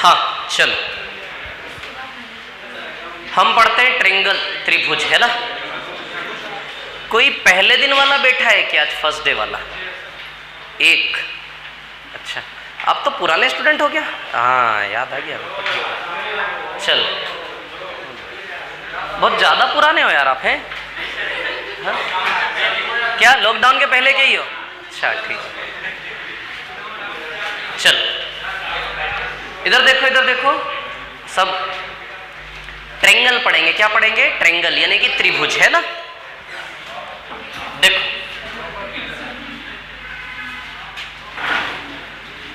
हाँ चलो, हम पढ़ते हैं ट्रायंगल, त्रिभुज, है ना। कोई पहले दिन वाला बैठा है क्या, आज फर्स्ट डे वाला? एक, अच्छा, आप तो पुराने स्टूडेंट हो क्या? हाँ याद आ गया। चलो, बहुत ज्यादा पुराने हो यार आप, हैं? हाँ? क्या लॉकडाउन के पहले के ही हो? अच्छा ठीक है। चलो इधर देखो, इधर देखो, सब ट्रायंगल पढ़ेंगे। क्या पढ़ेंगे? ट्रायंगल, यानी कि त्रिभुज, है ना। देखो,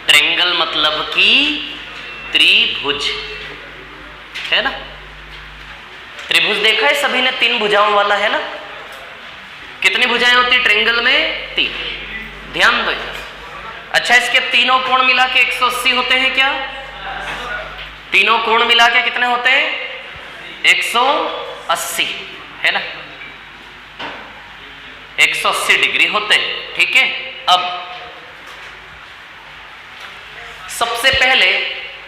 ट्रायंगल मतलब कि त्रिभुज, है ना। त्रिभुज देखा है सभी ने, 3 भुजाओं वाला, है ना। कितनी भुजाएं होती ट्रायंगल में? 3। ध्यान दो इधर। अच्छा, इसके तीनों कोण मिला के 180 होते हैं क्या? तीनों कोण मिला के कितने होते हैं? 180, है ना। 180 डिग्री होते हैं, ठीक है। अब सबसे पहले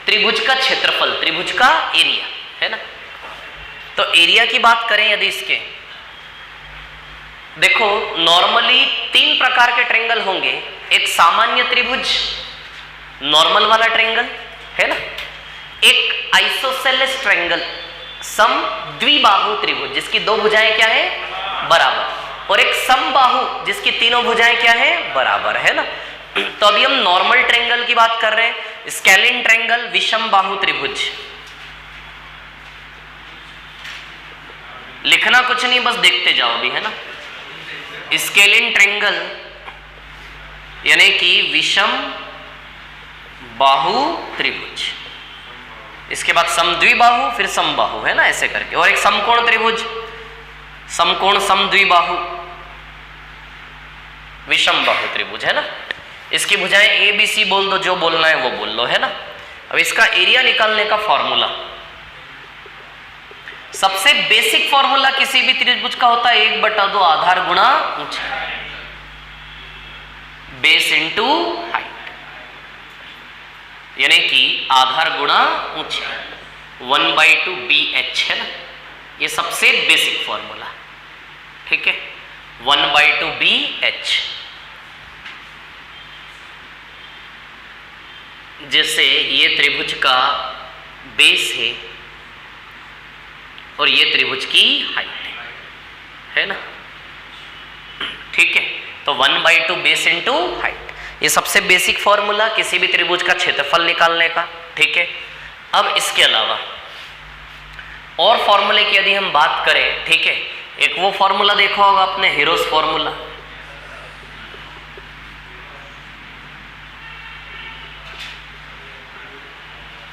त्रिभुज का क्षेत्रफल, त्रिभुज का एरिया, है ना। तो एरिया की बात करें यदि इसके, देखो नॉर्मली 3 प्रकार के ट्रायंगल होंगे। एक सामान्य त्रिभुज, नॉर्मल वाला ट्रायंगल, है ना। एक आइसोसेलेस ट्रायंगल, सम द्विबाहु त्रिभुज, जिसकी 2 भुजाएं क्या है? बराबर। और एक समबाहु, जिसकी तीनों भुजाएं क्या है? बराबर, है ना। तो अभी हम नॉर्मल ट्रायंगल की बात कर रहे हैं। स्केलिन ट्रायंगल, विषम बाहु त्रिभुज। लिखना कुछ नहीं, बस देखते जाओ अभी, है ना। स्केलिन ट्रायंगल यानी कि विषम बाहु त्रिभुज, इसके बाद समद्विबाहु, फिर समबाहु, है ना, ऐसे करके। और एक समकोण त्रिभुज, समकोण समद्विबाहु, विषम बाहु त्रिभुज, है ना। इसकी भुजाएं ए बी सी बोल दो, जो बोलना है वो बोल लो, है ना। अब इसका एरिया निकालने का फॉर्मूला, सबसे बेसिक फॉर्मूला किसी भी त्रिभुज का होता है 1/2 आधार गुणा ऊंचाई, बेस इंटू हाइट, यानी कि आधार गुणा ऊंचाई, 1/2 BH, है ना। ये सबसे बेसिक फॉर्मूला, ठीक है, 1/2 BH। जैसे ये त्रिभुज का बेस है और ये त्रिभुज की हाइट है ना, ठीक है। तो 1/2 बेस इंटू हाइट, ये सबसे बेसिक फॉर्मूला किसी भी त्रिभुज का क्षेत्रफल निकालने का, ठीक है। अब इसके अलावा और फॉर्मूले की यदि हम बात करें, ठीक है, एक वो फॉर्मूला देखा होगा आपने, हीरोज फॉर्मूला।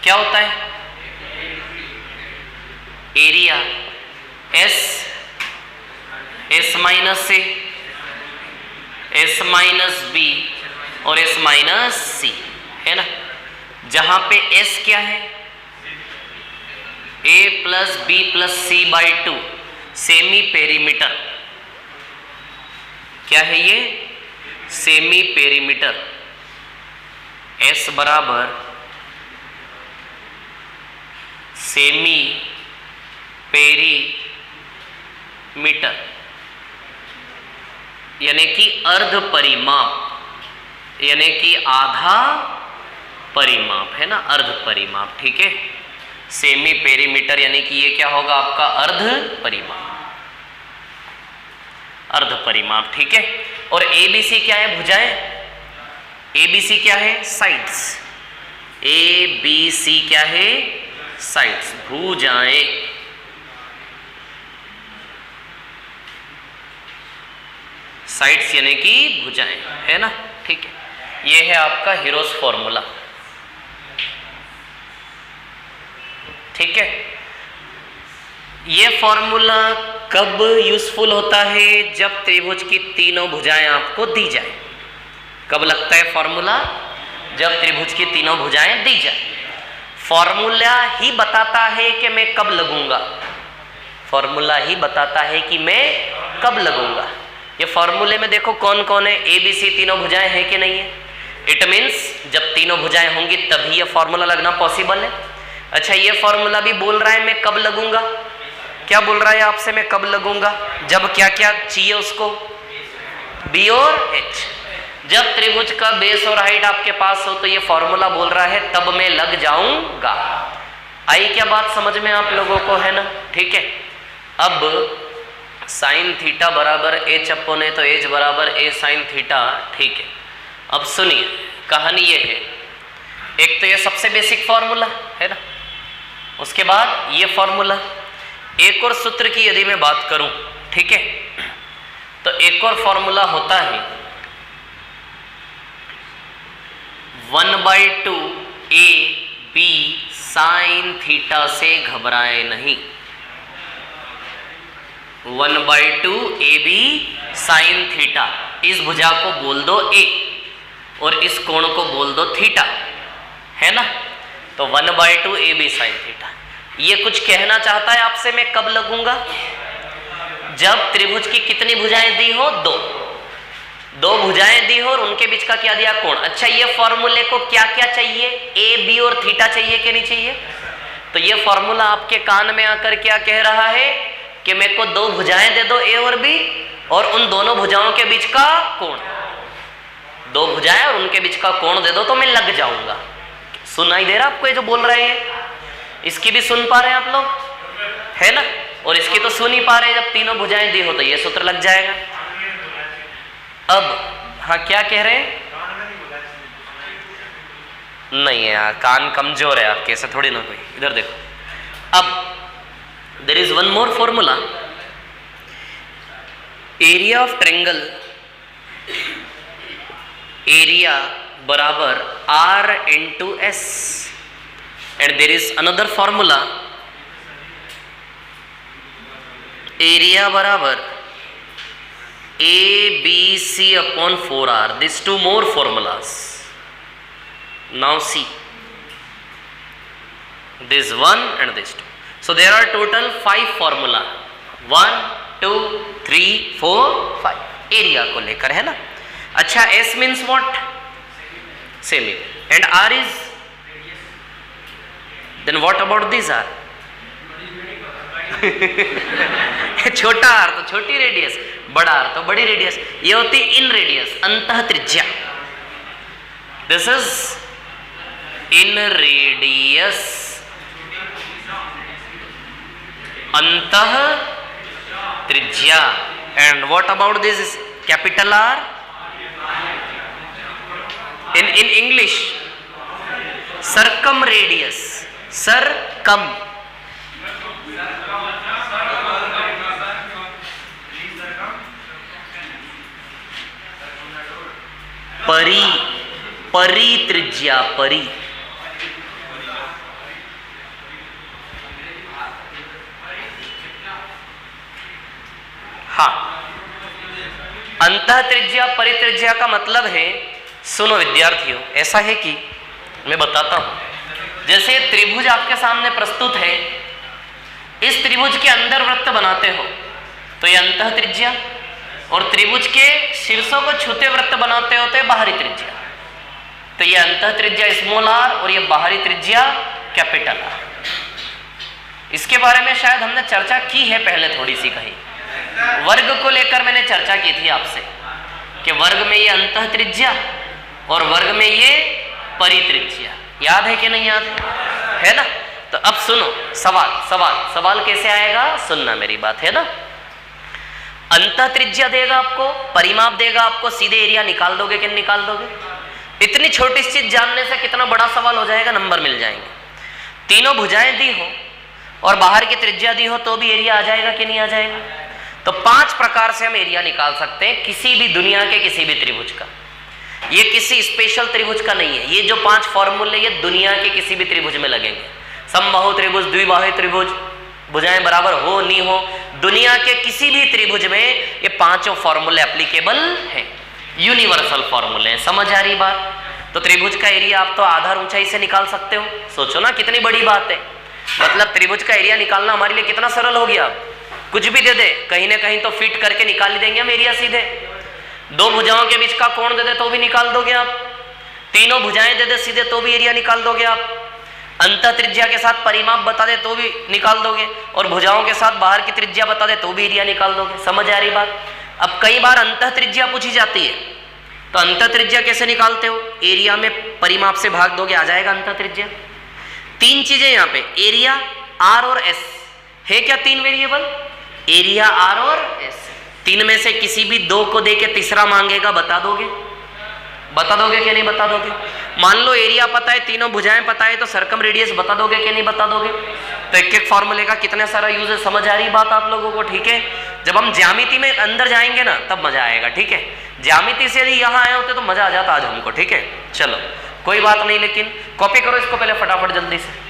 क्या होता है? Area S minus A, S minus B और S माइनस C, है ना। जहां पे S क्या है? A plus B plus C/2, semi perimeter. क्या है ये? Semi perimeter. S बराबर सेमी पेरीमीटर, यानी कि अर्ध परिमाप, यानी कि आधा परिमाप, है ना, अर्ध परिमाप, ठीक है। सेमी पेरीमीटर यानी कि ये क्या होगा आपका? अर्ध परिमाप, अर्ध परिमाप, ठीक है। और ABC क्या है? भुजाएं। ABC क्या है? साइड्स। ABC क्या है? साइड्स, भुजाएं। साइड्स यानी कि भुजाएं, है ना, ठीक है। ये है आपका हीरोज फॉर्मूला, ठीक है। ये फॉर्मूला कब यूजफुल होता है? जब त्रिभुज की तीनों भुजाएं आपको दी जाए। कब लगता है फॉर्मूला? जब त्रिभुज की तीनों भुजाएं दी जाए। फॉर्मूला ही बताता है कि मैं कब लगूंगा, फॉर्मूला ही बताता है कि मैं कब लगूंगा। ये फॉर्मूले में देखो कौन कौन है, ABC तीनों भुजाएं हैं कि नहीं है? इट मीन्स जब तीनों भुजाएं होंगी तभी ये फॉर्मूला लगना पॉसिबल है। अच्छा, ये फॉर्मूला भी बोल रहा है मैं कब लगूंगा, क्या बोल रहा है आपसे, मैं कब लगूंगा, जब क्या क्या चाहिए उसको, बी और एच। जब त्रिभुज का बेस और हाइट आपके पास हो तो ये फॉर्मूला बोल रहा है तब मैं लग जाऊंगा। आई क्या बात समझ में आप लोगों को, है ना? ठीक है। अब साइन थीटा बराबर एच अपॉन ए, तो एच बराबर ए साइन थीटा। ठीक है, अब सुनिए कहानी ये है, एक तो ये सबसे बेसिक फॉर्मूला है ना, उसके बाद ये फॉर्मूला, एक और सूत्र की यदि मैं बात करूं, ठीक है, तो एक और फॉर्मूला होता है 1/2 ए बी साइन थीटा से घबराए नहीं। 1/2 ए बी साइन थीटा, इस भुजा को बोल दो ए और इस कोण को बोल दो थीटा, है ना? तो 1/2 ए बी साइन थीटा। ये कुछ कहना चाहता है आपसे मैं कब लगूंगा, जब त्रिभुज की कितनी भुजाएं दी हो, दो भुजाएं दी हो और उनके बीच का क्या दिया, कोण। अच्छा, ये फॉर्मूले को क्या क्या चाहिए, ए बी और थीटा चाहिए कि नहीं चाहिए? तो ये फॉर्मूला आपके कान में आकर क्या कह रहा है कि मेरे को दो भुजाएं दे दो ए और बी, और उन दोनों भुजाओं के बीच का कोण, दो भुजाएं और उनके बीच का कोण दे दो तो मैं लग जाऊंगा। सुनाई दे रहा आपको ये जो बोल रहे हैं? इसकी भी सुन पा रहे हैं आप लोग, है ना? और इसकी तो सुन ही पा रहे हैं, जब तीनों भुजाएं दी हो तो ये सूत्र लग जाएगा। अब हाँ, क्या कह रहे हैं? नहीं है यार, कान कमजोर है आपके, ऐसा थोड़ी ना कोई। इधर देखो, अब there is one more formula, area of triangle, area बराबर R into S, and there is another formula, area बराबर ABC upon 4R. These two more formulas. Now see, this one and this two. So there are total 5 formula. 1, 2, 3, 4, 5. Area को लेकर, है ना? अच्छा, S means what? Same. And R is? Then what about these R? छोटा are तो छोटी radius, बड़ा are तो बड़ी रेडियस। ये होती इन रेडियस, अंतः त्रिज्या। दिस इज इन रेडियस, अंतः त्रिज्या। And what about this capital R? In English circum radius, circum. परी, परी त्रिज्या, परी। हाँ, अंतः त्रिज्या परित्रिज्या का मतलब है, सुनो विद्यार्थियों, ऐसा है कि मैं बताता हूं, जैसे त्रिभुज आपके सामने प्रस्तुत है, इस त्रिभुज के अंदर वृत्त बनाते हो तो ये अंतः त्रिज्या, और त्रिभुज के शीर्षों को छूते वृत्त बनाते होते बाहरी त्रिज्या, तो ये अंतः त्रिज्या स्मॉल आर और ये बाहरी त्रिज्या कैपिटल आर। इसके बारे में शायद हमने चर्चा की है पहले, थोड़ी सी कही। वर्ग को लेकर मैंने चर्चा की थी आपसे कि वर्ग में ये अंतः त्रिज्या और वर्ग में ये परित्रिज्या, याद है कि नहीं याद है ना? तो अब सुनो सवाल कैसे आएगा, सुनना मेरी बात, है ना? अंतः त्रिज्या देगा आपको, परिमाप देगा आपको, सीधे एरिया निकाल दोगे कि नहीं निकाल दोगे? इतनी छोटी चीज जानने से कितना बड़ा सवाल हो जाएगा, नंबर मिल जाएंगे। तीनों भुजाएं दी हो और बाहर की त्रिज्या दी हो तो भी एरिया आ जाएगा कि नहीं आ जाएगा? तो 5 प्रकार से हम एरिया निकाल सकते हैं किसी भी दुनिया के किसी भी त्रिभुज का। ये किसी स्पेशल त्रिभुज का नहीं है, ये जो 5 फॉर्मूले ये दुनिया के किसी भी त्रिभुज में लगेंगे। समबाहु त्रिभुज, द्विबाहु त्रिभुज, भुजाएं बराबर हो नहीं हो, दुनिया के किसी भी त्रिभुज में ये 5 फॉर्मूले एप्लीकेबल हैं, यूनिवर्सल फॉर्मूले हैं। समझ आ रही बात? तो त्रिभुज का एरिया आप तो आधार ऊंचाई से निकाल सकते हो। सोचो ना कितनी बड़ी बात है, मतलब त्रिभुज का एरिया निकालना हमारे लिए कितना सरल हो गया। कुछ भी दे दे, कहीं ना कहीं तो फिट करके निकाल ही देंगे हम एरिया सीधे। 2 भुजाओं के बीच का कोण दे दे तो भी निकाल दोगे आप। तीनों भुजाएं दे दे सीधे तो भी एरिया निकाल दोगे आप, अंतः त्रिज्या के साथ परिमाप बता दे तो भी निकाल दोगे, और भुजाओं के साथ बाहर की त्रिज्या बता दे तो भी एरिया निकाल दोगे। समझ आ रही बात? अब कई बार अंतः त्रिज्या पूछी जाती है, तो अंतः त्रिज्या कैसे निकालते हो? एरिया में परिमाप से भाग दोगे, आ जाएगा अंतः त्रिज्या। तीन चीजें यहाँ पे, एरिया, आर और एस है क्या? तीन वेरिएबल, एरिया, आर और एस। तीन में से किसी भी दो को देके तीसरा मांगेगा, बता दोगे? बता दोगे कि नहीं बता दोगे? मान लो एरिया पता है, तीनों भुजाएं पता है, तो सरकम रेडियस बता दोगे कि नहीं बता दोगे? तो एक एक फॉर्मूले का कितना सारा यूज है। समझ आ रही बात आप लोगों को? ठीक है, जब हम ज्यामिति में अंदर जाएंगे ना तब मजा आएगा। ठीक है, ज्यामिति से यदि यहाँ आए होते तो मजा आ जाता आज हमको। ठीक है, चलो कोई बात नहीं, लेकिन कॉपी करो इसको पहले फटाफट जल्दी से।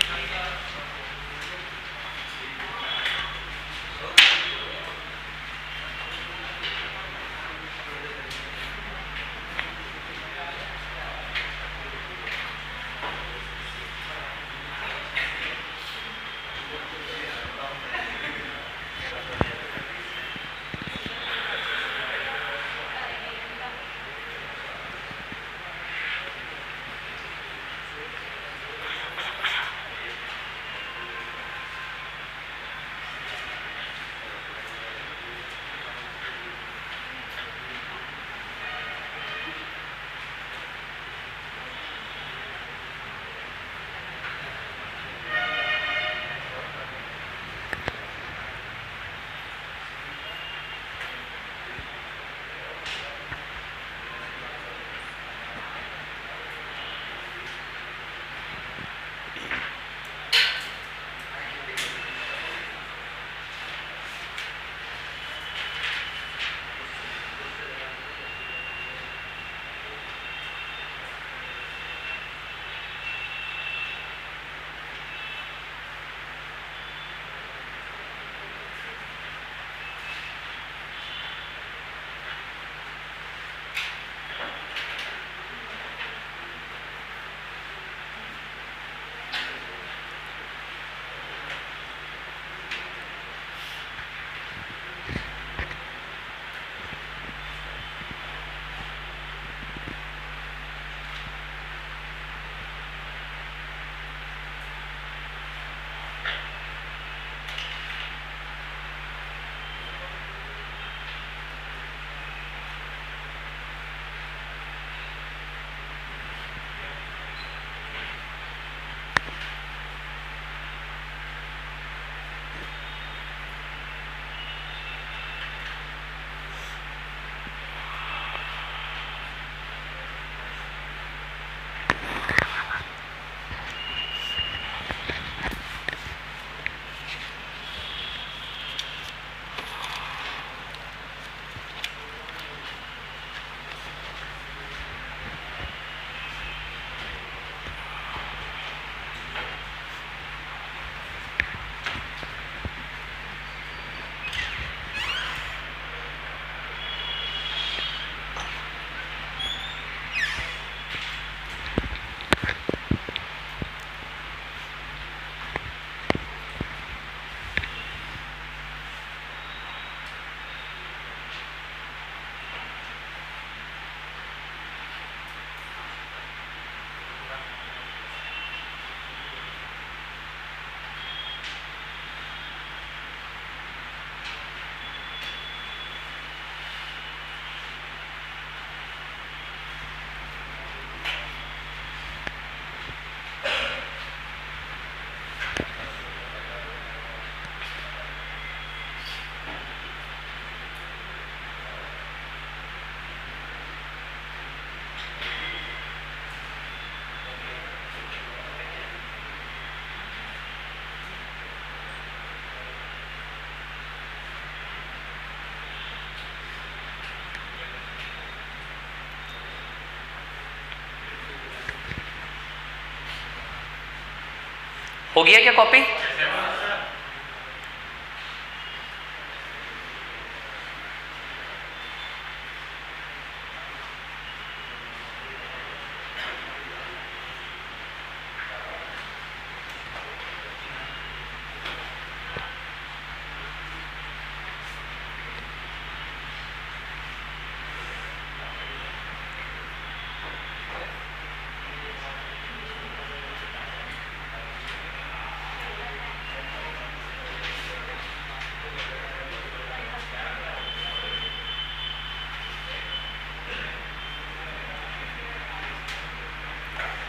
हो गया क्या कॉपी?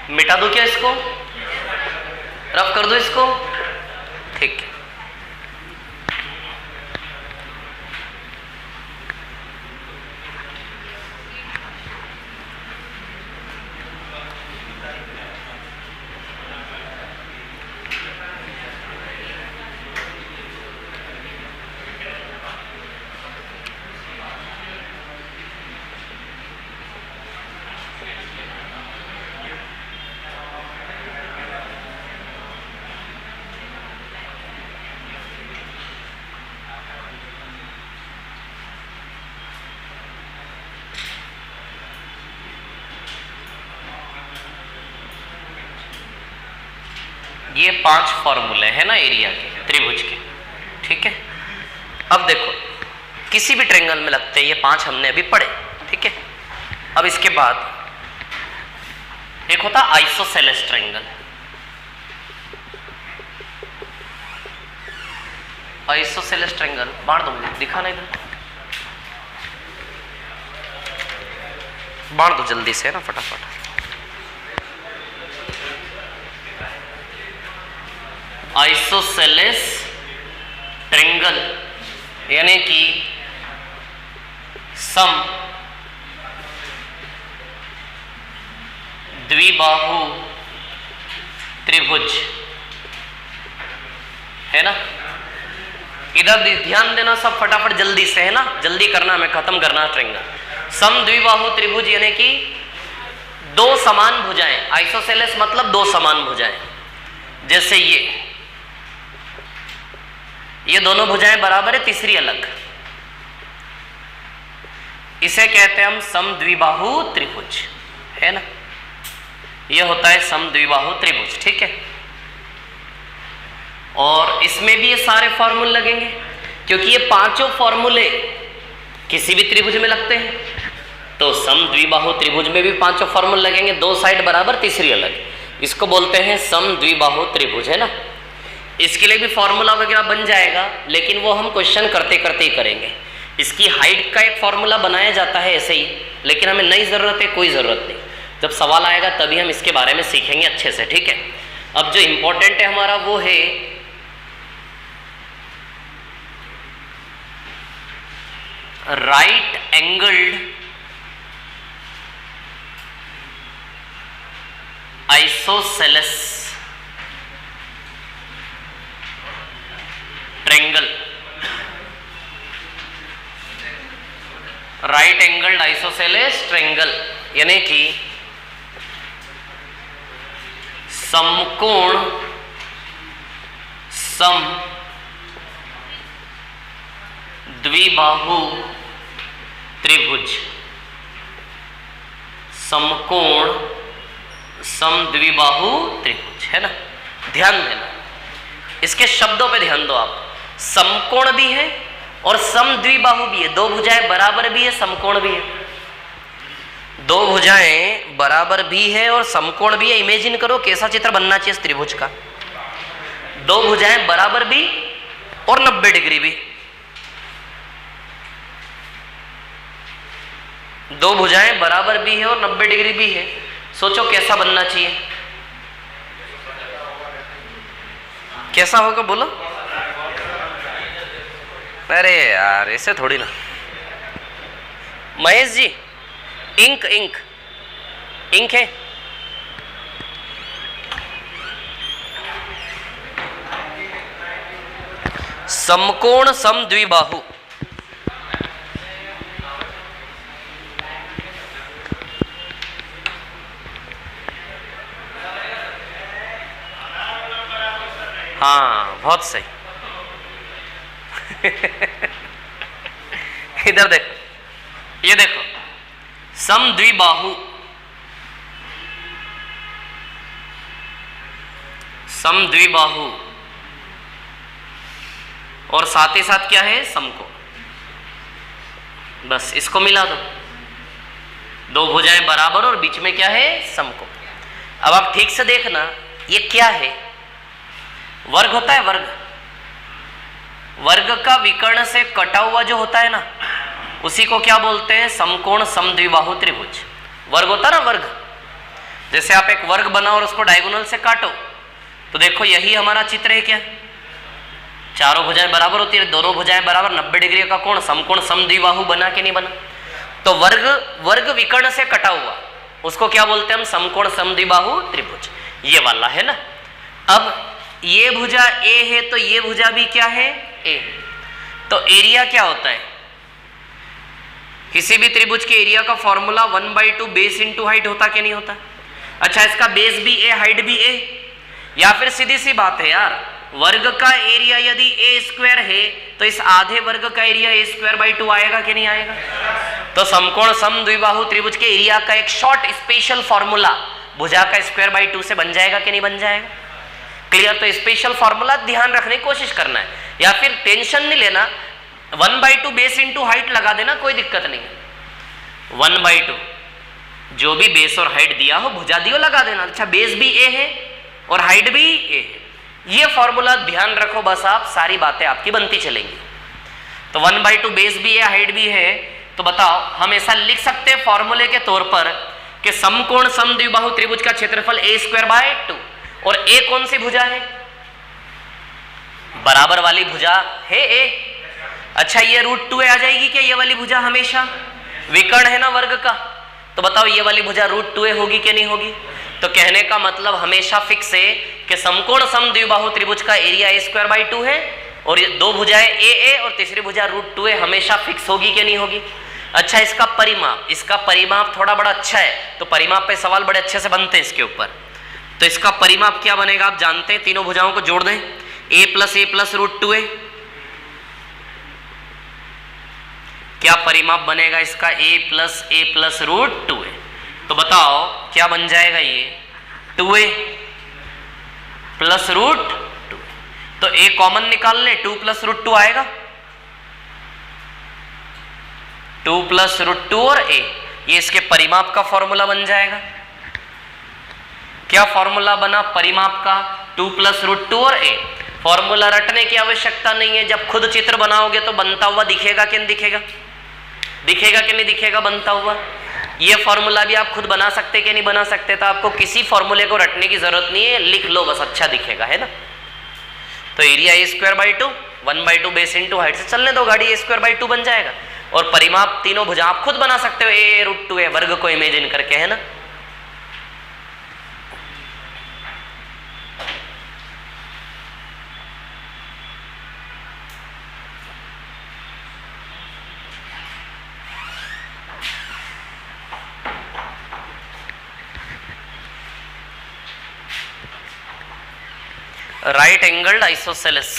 मिटा दो क्या इसको, रफ कर दो इसको, ठीक है। ये 5 फॉर्मूले हैं ना एरिया के, त्रिभुज के, ठीक है। अब देखो किसी भी ट्रायंगल में लगते हैं, ये 5 हमने अभी पढ़े, ठीक है। अब इसके बाद एक होता आइसोसेलेस ट्रायंगल। आइसोसेलेस ट्रायंगल बांट दो, मुझे दिखा नहीं इधर, बांट दो जल्दी से ना फटाफट। आइसोसेलेस ट्रायंगल यानी कि सम द्विबाहु त्रिभुज है ना। इधर ध्यान देना सब फटाफट जल्दी से, है ना, जल्दी करना, हमें खत्म करना ट्रायंगल। सम द्विबाहु त्रिभुज यानी कि 2 समान भुजाएं। आइसोसेलेस मतलब 2 समान भुजाएं। जैसे ये दोनों भुजाएं बराबर है, तीसरी अलग, इसे कहते हैं हम समद्विबाहु त्रिभुज, है ना। यह होता है समद्विबाहु त्रिभुज, ठीक है। और इसमें भी ये सारे फॉर्मूले लगेंगे, क्योंकि ये 5 फॉर्मूले किसी भी त्रिभुज में लगते हैं। तो समद्विबाहु त्रिभुज में भी 5 फॉर्मूले लगेंगे, 2 साइड बराबर, तीसरी अलग, इसको बोलते हैं समद्विबाहु त्रिभुज, है ना। इसके लिए भी फॉर्मूला वगैरह बन जाएगा, लेकिन वो हम क्वेश्चन करते करते ही करेंगे। इसकी हाइट का एक फॉर्मूला बनाया जाता है ऐसे ही, लेकिन हमें नई ज़रूरत है, कोई ज़रूरत नहीं। जब सवाल आएगा तभी हम इसके बारे में सीखेंगे अच्छे से, ठीक है। अब जो इम्पोर्टेंट है हमारा वो है right angled isosceles triangle. Right angled isosceles triangle यानी कि समकोण सम द्विबाहु त्रिभुज। समकोण सम द्विबाहु त्रिभुज, है ना। ध्यान देना, इसके शब्दों पे ध्यान दो आप। समकोण भी है और समद्विबाहु भी है, 2 भुजाएं बराबर भी है, समकोण भी है। 2 भुजाएं बराबर भी है और समकोण भी है। इमेजिन करो कैसा चित्र बनना चाहिए इस त्रिभुज का। 2 भुजाएं बराबर भी और 90 डिग्री भी। 2 भुजाएं बराबर भी है और 90 डिग्री भी है। सोचो कैसा बनना चाहिए, कैसा होगा बोलो। अरे यार ऐसे थोड़ी ना। Mahesh ji, ink ink ink है? समकोण समद्विबाहु हाँ बहुत सही। इधर देखो, ये देखो समद्विबाहु, समद्विबाहु और साथ ही साथ क्या है, समकोण। बस इसको मिला दो, 2 भुजाएं बराबर और बीच में क्या है, समकोण। अब आप ठीक से देखना, ये क्या है, वर्ग होता है, वर्ग। वर्ग का विकर्ण से कटा हुआ जो होता है ना, उसी को क्या बोलते हैं, समकोण समद्विबाहु त्रिभुज। वर्ग होता है ना, वर्ग। जैसे आप एक वर्ग बनाओ और उसको डायगोनल से काटो, तो देखो यही हमारा चित्र है क्या, चारों भुजाएं बराबर होती है, दोनों भुजाएं बराबर, 90 डिग्री का कोण, समकोण समद्विबाहु बना कि नहीं बना। तो वर्ग विकर्ण से कटा हुआ उसको क्या बोलते हैं हम, समकोण समद्विबाहु त्रिभुज, ये वाला है ना। अब ये भुजा ए है तो ये भुजा भी क्या है, ए। तो एरिया क्या होता है, किसी भी त्रिभुज के एरिया का फॉर्मूला 1/2 बेस इंटू हाइट होता कि नहीं होता। अच्छा, इसका बेस भी ए हाइट भी ए, या फिर सीधी सी बात है यार, वर्ग का एरिया यदि ए स्क्वायर है तो इस आधे वर्ग का एरिया ए स्क्वायर बाई 2 आएगा कि नहीं आएगा। तो समकोण समद्विबाहु त्रिभुज के एरिया का एक शॉर्ट स्पेशल फॉर्मूला भुजा का स्क्वायर बाई 2 से बन जाएगा कि नहीं बन जाएगा। क्लियर। तो स्पेशल फॉर्मूला ध्यान रखने की कोशिश करना है, या फिर टेंशन नहीं लेना, 1/2 बेस इंटू हाइट लगा देना, कोई दिक्कत नहीं है। 1/2 जो भी बेस और हाइट दिया हो भुजा दियो लगा देना। अच्छा, बेस भी ए है और हाइट भी ए है, ये फॉर्मूला ध्यान रखो बस, आप सारी बातें आपकी बनती चलेंगी। तो 1/2 बेस भी है हाइट भी है, तो बताओ हम ऐसा लिख सकते हैं फॉर्मूले के तौर पर कि समकोण समद्विबाहु त्रिभुज का क्षेत्रफल ए स्क्वायर बाय 2, और ए कौन सी भुजा है, बराबर वाली भुजा है ए। अच्छा, ये √2a आ जाएगी क्या, ये वाली भुजा हमेशा विकर्ण है ना वर्ग का, तो बताओ ये वाली भुजा √2a होगी कि नहीं होगी। तो कहने का मतलब हमेशा फिक्स है कि समकोण समद्विबाहु त्रिभुज का एरिया ए स्क्वायर बाई 2 है, और ये दो भुजाएं ए और तीसरी भुजा √2a हमेशा फिक्स होगी कि नहीं होगी। अच्छा, इसका परिमाप थोड़ा बड़ा अच्छा है, तो परिमाप पे सवाल बड़े अच्छे से बनते हैं इसके ऊपर। तो इसका परिमाप क्या बनेगा आप जानते हैं, तीनों भुजाओं को जोड़ दें, a प्लस √2a, क्या परिमाप बनेगा इसका, a प्लस √2a। तो बताओ क्या बन जाएगा, ये 2a प्लस √2। तो a कॉमन निकाल ले, 2 प्लस √2 आएगा, 2 प्लस √2 और a, ये इसके परिमाप का फॉर्मूला बन जाएगा। क्या फॉर्मूला बना परिमाप का, 2 प्लस √2 और a। फॉर्मूला रटने की आवश्यकता नहीं है, जब खुद चित्र बनाओगे तो बनता हुआ दिखेगा कि नहीं दिखेगा, दिखेगा कि नहीं दिखेगा बनता हुआ। ये फॉर्मूला भी आप खुद बना सकते कि नहीं बना सकते, तो आपको किसी फॉर्मूले को रटने की जरूरत नहीं है, लिख लो बस, अच्छा दिखेगा, है ना। तो area A square by 2, 1/2 base into height से चलने दो गाड़ी, ए स्क्वायर बाई 2 बन जाएगा। और परिमाप तीनों भुजा आप खुद बना सकते हो, ए √2a वर्ग को इमेजिन करके, है ना। राइट एंगल्ड आइसोसेलेस,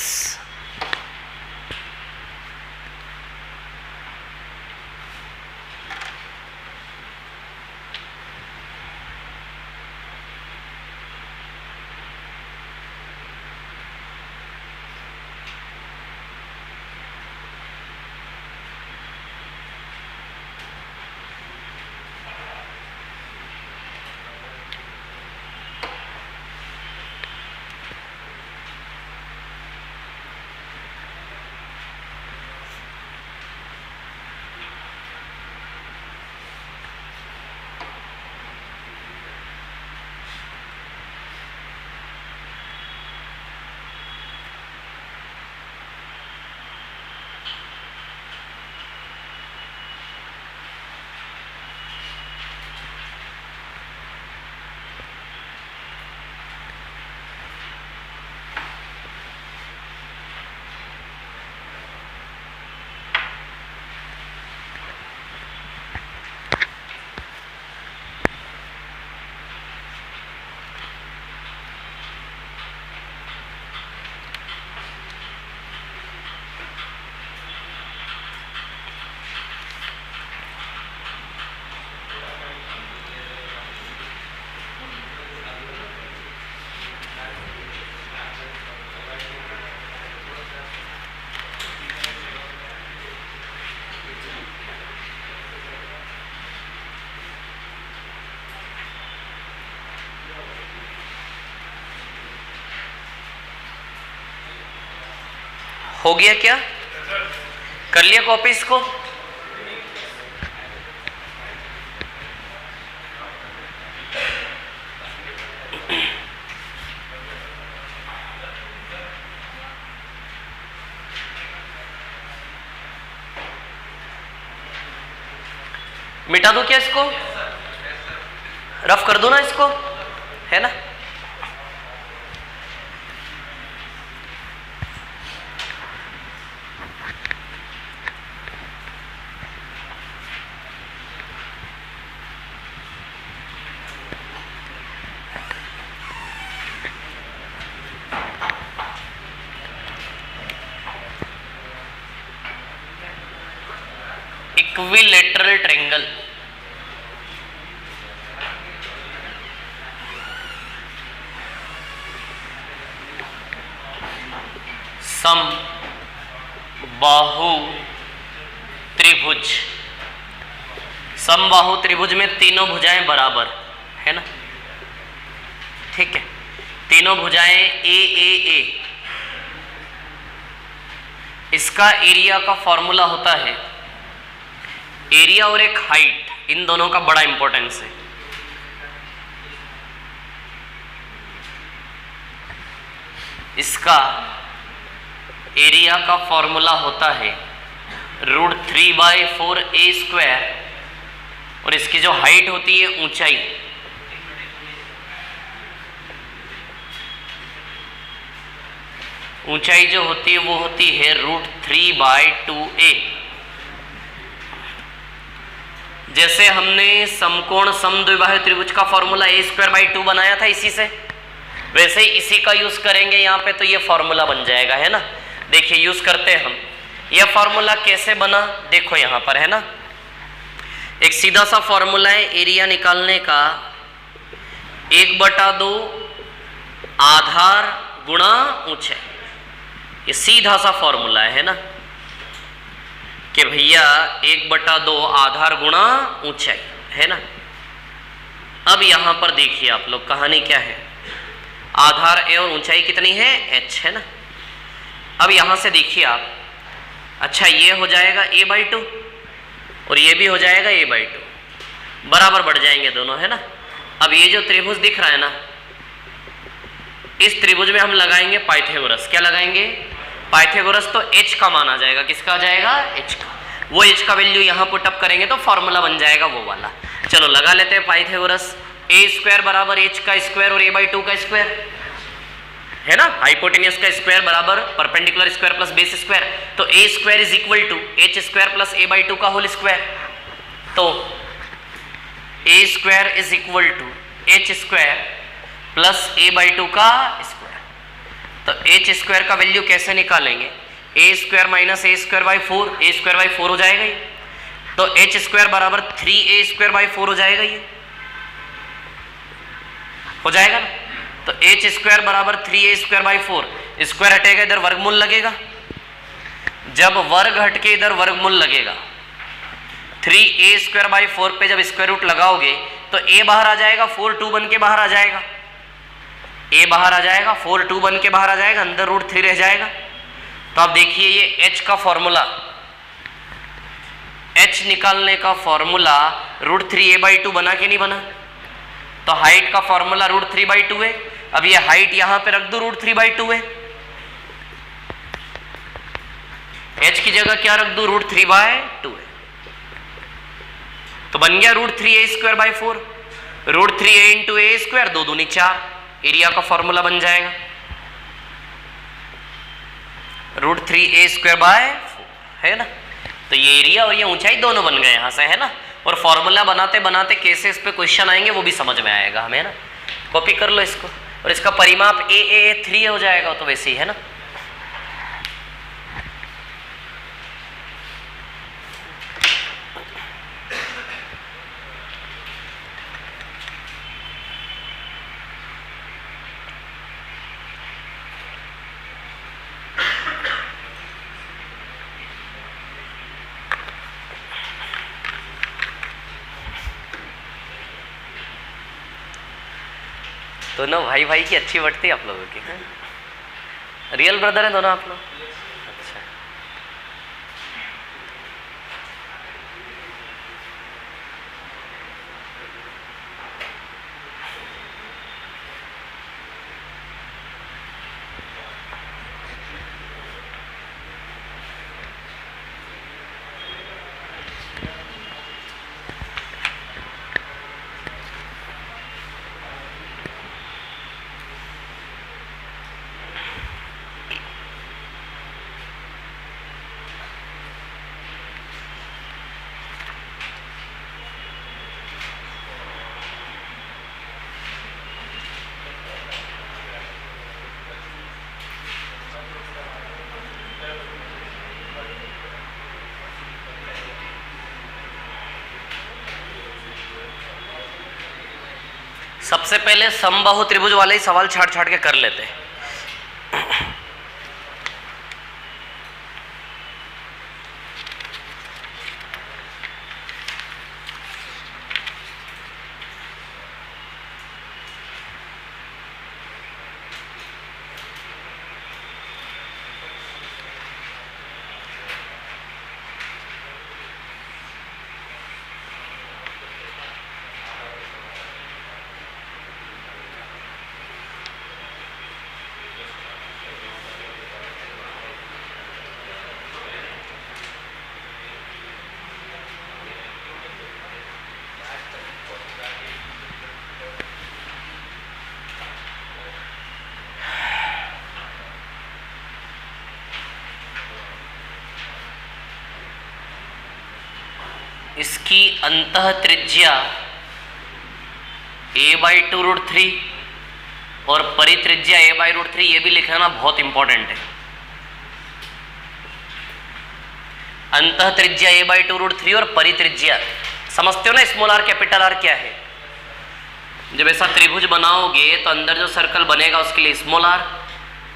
हो गया क्या, कर लिया कॉपी इसको। मिटा दूं क्या इसको? रफ कर दो ना इसको, है ना? इक्विलेटरल ट्रायंगल, समबाहु त्रिभुज। समबाहु त्रिभुज में तीनों भुजाएं बराबर, है ना? ठीक है, तीनों भुजाएं ए ए ए। इसका एरिया का फॉर्मूला होता है, एरिया और एक हाइट, इन दोनों का बड़ा इंपॉर्टेंस है। इसका एरिया का फॉर्मूला होता है √3/4a², और इसकी जो हाइट होती है, ऊंचाई, ऊंचाई जो होती है वो होती है √3/2a। जैसे हमने समकोण समद्विबाहु त्रिभुज का फॉर्मूला a²/2 बनाया था इसी से, वैसे ही इसी का यूज करेंगे यहाँ पे, तो ये फॉर्मूला बन जाएगा, है ना? देखिए यूज करते हैं हम। यह फॉर्मूला कैसे बना, देखो यहाँ पर, है ना? एक सीधा सा फॉर्मूला है एरिया निकालने का, 1/2 आधार गुणा ऊंचाई। ये सीधा सा फॉर्मूला है ना, कि भैया 1/2 आधार गुणा ऊंचाई, है ना? अब यहां पर देखिए आप लोग, कहानी क्या है, आधार ए और ऊंचाई कितनी है, h, है ना? अब यहां से देखिए आप, अच्छा ये हो जाएगा a/2 और ये भी हो जाएगा a/2, बराबर बढ़ जाएंगे दोनों, है ना? अब ये जो त्रिभुज दिख रहा है ना, इस त्रिभुज में हम लगाएंगे पाइथागोरस। क्या लगाएंगे? पाइथागोरस। तो h का मान आ जाएगा, किसका आ जाएगा, h का। वो h का वैल्यू यहाँ पुट अप करेंगे तो फॉर्मूला बन जाएगा वो वाला। चलो लगा लेते हैं पाइथागोरस। a² बराबर h का स्क्वायर और a/2 का स्क्वायर, है ना? हाइपोटेनियस का स्क्वायर बराबर perpendicular square plus base square. तो a² is equal to h² plus a/2 का होल स्क्वायर। तो a² is equal to h² plus a/2 का स्क्वायर। तो h² का वैल्यू कैसे निकालेंगे, a² माइनस a²/4, a²/4 हो जाएगा ये। तो h² बराबर 3a²/4 हो जाएगा, ये हो जाएगा ना? तो h² बराबर 3a²/4, स्क्वायर हटेगा इधर वर्गमूल लगेगा। जब वर्ग हटके इधर वर्गमूल लगेगा, 3a²/4 पे जब स्क्वायर रूट लगाओगे तो a बाहर आ जाएगा, 4 2 बन के बाहर आ जाएगा, a बाहर आ जाएगा, 4 2 बन के बाहर आ जाएगा, अंदर √3 रह जाएगा। तो आप देखिए ये h का फॉर्मूला, h निकालने का फॉर्मूला √3a/2 बना कि नहीं बना? तो हाइट का फॉर्मूला √3/2 है। अब ये हाइट यहां पे रख दो, √3/2 है। h की जगह क्या रख दो, √3/2 है। तो बन गया √3a²/4, √3a × a², 2 दूनी 4, एरिया का फॉर्मूला बन जाएगा √3a²/4, है ना? तो ये एरिया और ये ऊंचाई दोनों बन गए यहां से, है ना? और फॉर्मूला बनाते बनाते कैसे इस पे क्वेश्चन आएंगे वो भी समझ में आएगा हमें, है ना? कॉपी कर लो इसको, और इसका परिमाप a 3 हो जाएगा, तो वैसे ही, है ना? दोनों भाई भाई की अच्छी बढ़ती है आप लोगों की, रियल ब्रदर है दोनों आप लोग? अच्छा, सबसे पहले समबाहु त्रिभुज वाले ही सवाल छाट छाट के कर लेते हैं। इसकी अंतः त्रिज्या a/√3 और परित्रिज्या a/√3, ये भी लिखना बहुत इंपॉर्टेंट है। अंतः त्रिज्या a/√3 और परित्रिज्या, समझते हो ना स्मॉल आर कैपिटल आर क्या है। जब ऐसा त्रिभुज बनाओगे तो अंदर जो सर्कल बनेगा उसके लिए स्मॉल आर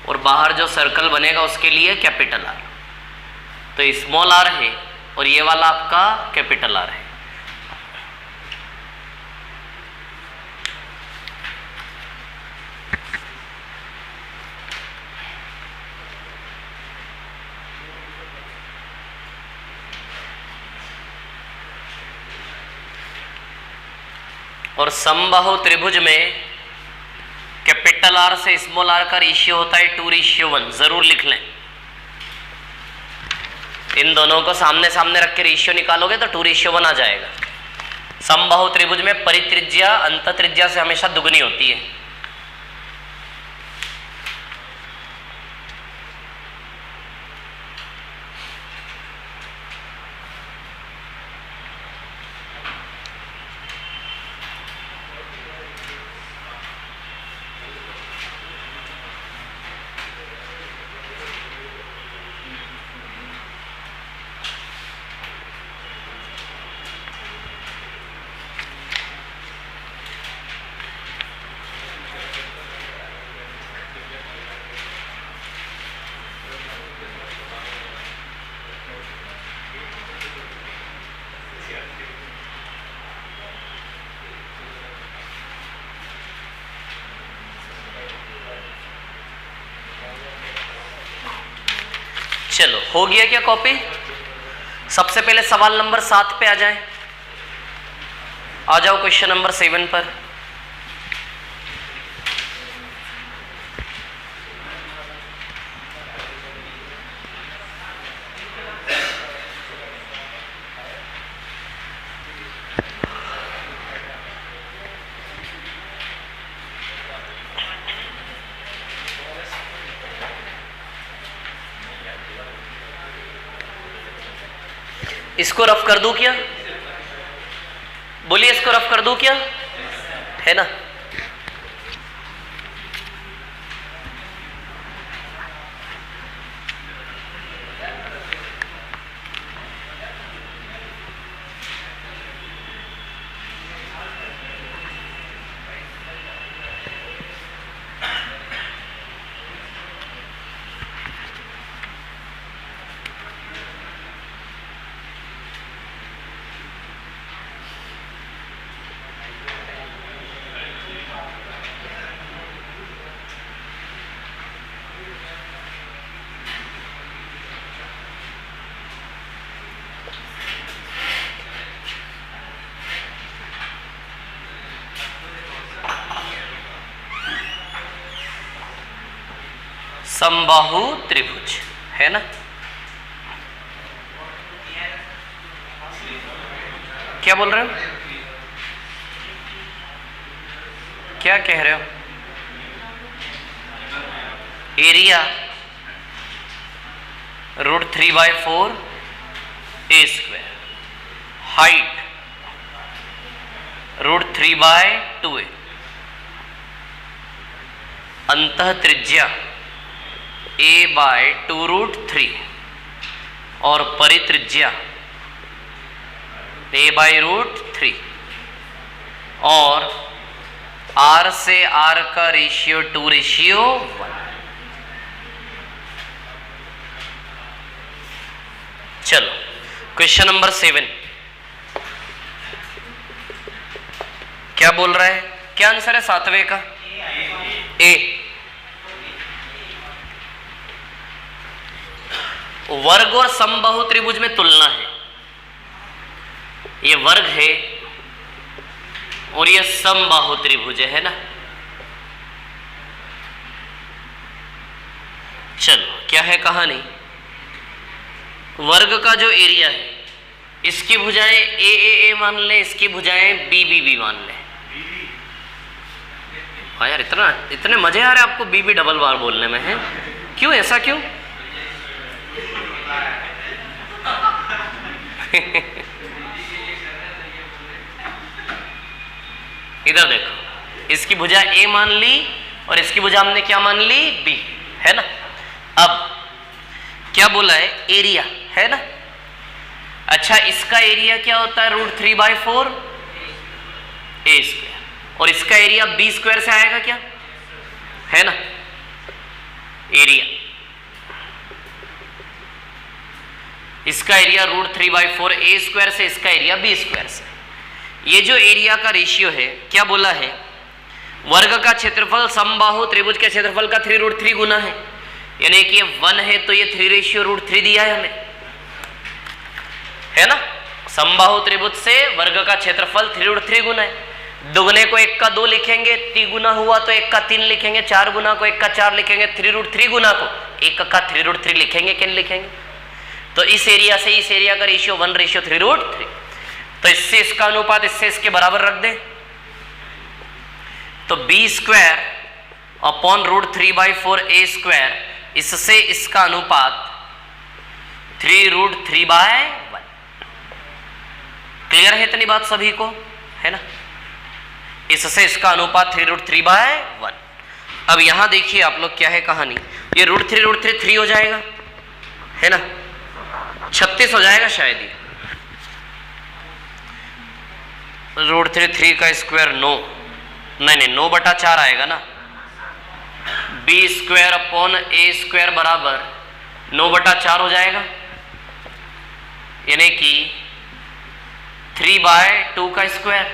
और बाहर जो सर्कल बनेगा उसके लिए कैपिटल आर। तो स्मॉल आर है और ये वाला आपका कैपिटल आर है। और समबाहु त्रिभुज में कैपिटल आर से स्मॉल आर का रेशियो होता है 2:1, जरूर लिख लें। इन दोनों को सामने सामने रख के रेशियो निकालोगे तो 2:1 आ जाएगा। समबाहु त्रिभुज में परित्रिज्या अंतः त्रिज्या से हमेशा दुगनी होती है। चलो हो गया क्या कॉपी? सबसे पहले सवाल नंबर 7 पे आ जाए। आ जाओ क्वेश्चन नंबर 7 पर। इसको रफ कर दूं क्या? बोलिए, इसको रफ कर दूं क्या? है ना? समबाहु त्रिभुज है ना? क्या बोल रहे हो? क्या कह रहे हो? एरिया √3/4 a², हाइट √3/2a, अंतः त्रिज्या a/2√3 और परित्रिज्या a/√3 और आर से आर का रेशियो 2:1। चलो क्वेश्चन नंबर 7 क्या बोल रहा है, क्या आंसर है 7वें का? ए। वर्ग और समबाहु त्रिभुज में तुलना है। ये वर्ग है और ये समबाहु त्रिभुज है ना। चलो क्या है कहानी, वर्ग का जो एरिया है इसकी भुजाएं ए मान ले, इसकी भुजाएं बी मान ले। हाँ यार, इतने मजे आ रहे आपको बी डबल बार बोलने में है, क्यों ऐसा क्यों? इधर देखो, इसकी भुजा ए मान ली और इसकी भुजा हमने क्या मान ली? बी, है ना। अब क्या बोला है? एरिया, है ना। अच्छा, इसका एरिया क्या होता है? √3/4 a², और इसका एरिया b² से आएगा क्या, है ना। एरिया, इसका एरिया √3/4 a² से, इसका एरिया b² से। ये जो एरिया का रेशियो है, क्या बोला है? वर्ग का क्षेत्रफल समबाहु त्रिभुज के क्षेत्रफल का 3√3 गुना है, यानी कि ये 1 है तो ये 3:√3 दिया है हमें, है ना। समबाहु त्रिभुज से वर्ग का क्षेत्रफल 3√3 गुना है। दुगने को 1 का 2 लिखेंगे, तिगुना हुआ तो 1 का 3 लिखेंगे, 4 गुना को 1 का 4 लिखेंगे, 3√3 गुना को 1 का 3√3 लिखेंगे, किन लिखेंगे? तो इस एरिया से इस एरिया का रेशियो 1:3√3, तो इससे इसका अनुपात इससे इसके बराबर रख दे, तो b² अपॉन √3/4 a², इससे इसका अनुपात 3√3/1। क्लियर है इतनी बात सभी को, है ना। इससे इसका अनुपात 3√3/1। अब यहां देखिए आप लोग क्या है कहानी, ये √3 3 हो जाएगा, है ना, 36 हो जाएगा शायद ये। √3 का स्क्वायर 9, नहीं 9/4 आएगा ना। b² अपॉन a² बराबर 9/4 हो जाएगा, यानी कि 3/2 का स्क्वायर,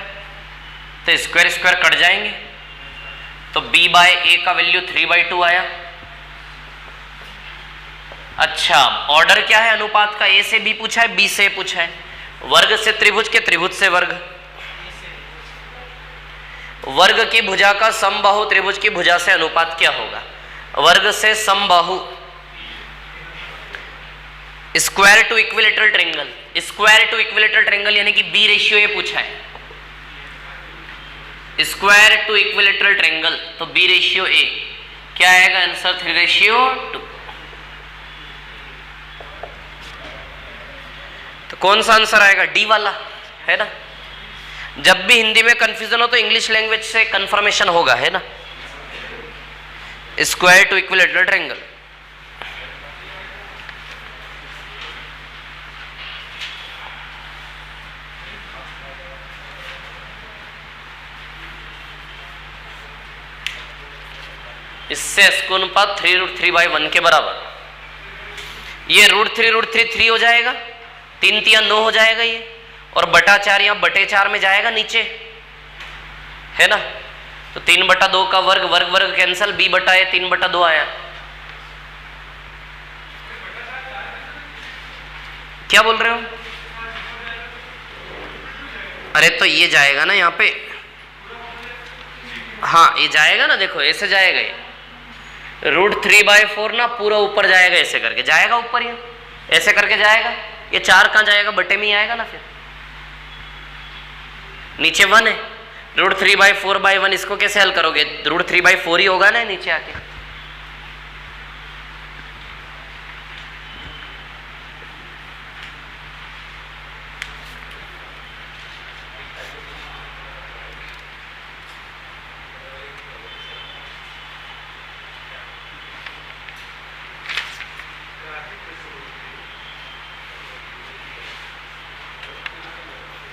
तो स्क्वायर कट जाएंगे, तो b/a का वैल्यू 3/2 आया। अच्छा, ऑर्डर क्या है अनुपात का? a से b पूछा है, b से a पूछा है। वर्ग से त्रिभुज के त्रिभुज से वर्ग, वर्ग की भुजा का समबाहु त्रिभुज की भुजा से अनुपात क्या होगा? वर्ग से समबाहु, square to equilateral triangle, square to equilateral triangle यानी कि b/a पूछा है, स्क्वायर टू इक्विलेटरल ट्रायंगल, तो b/a क्या आएगा आंसर? 3:2। तो कौन सा आंसर आएगा? डी वाला, है ना। जब भी हिंदी में कंफ्यूजन हो तो इंग्लिश लैंग्वेज से कंफर्मेशन होगा, है ना। स्क्वायर टू इक्विलेटरल ट्रायंगल, इससे इसका अनुपात 3√3/1 के बराबर। ये √3 3 हो जाएगा, 3 3 9 हो जाएगा ये, और बटा 4 यहाँ बटे 4 में जाएगा नीचे, है ना। तो 3/2 का वर्ग, वर्ग वर्ग कैंसल, b/a 3/2 आया। क्या बोल रहे हो? अरे तो ये जाएगा ना यहाँ पे, हाँ ये जाएगा ना, देखो ऐसे जाएगा ये, √3/4 ना पूरा ऊपर जाएगा, ऐसे करके जाएगा ऊपर, ये ऐसे करके जाएगा। ये 4 कहाँ जाएगा? बटे में ही आएगा ना। फिर नीचे 1 है, √3/4/1, इसको कैसे हल करोगे? √3/4 ही होगा ना नीचे आके।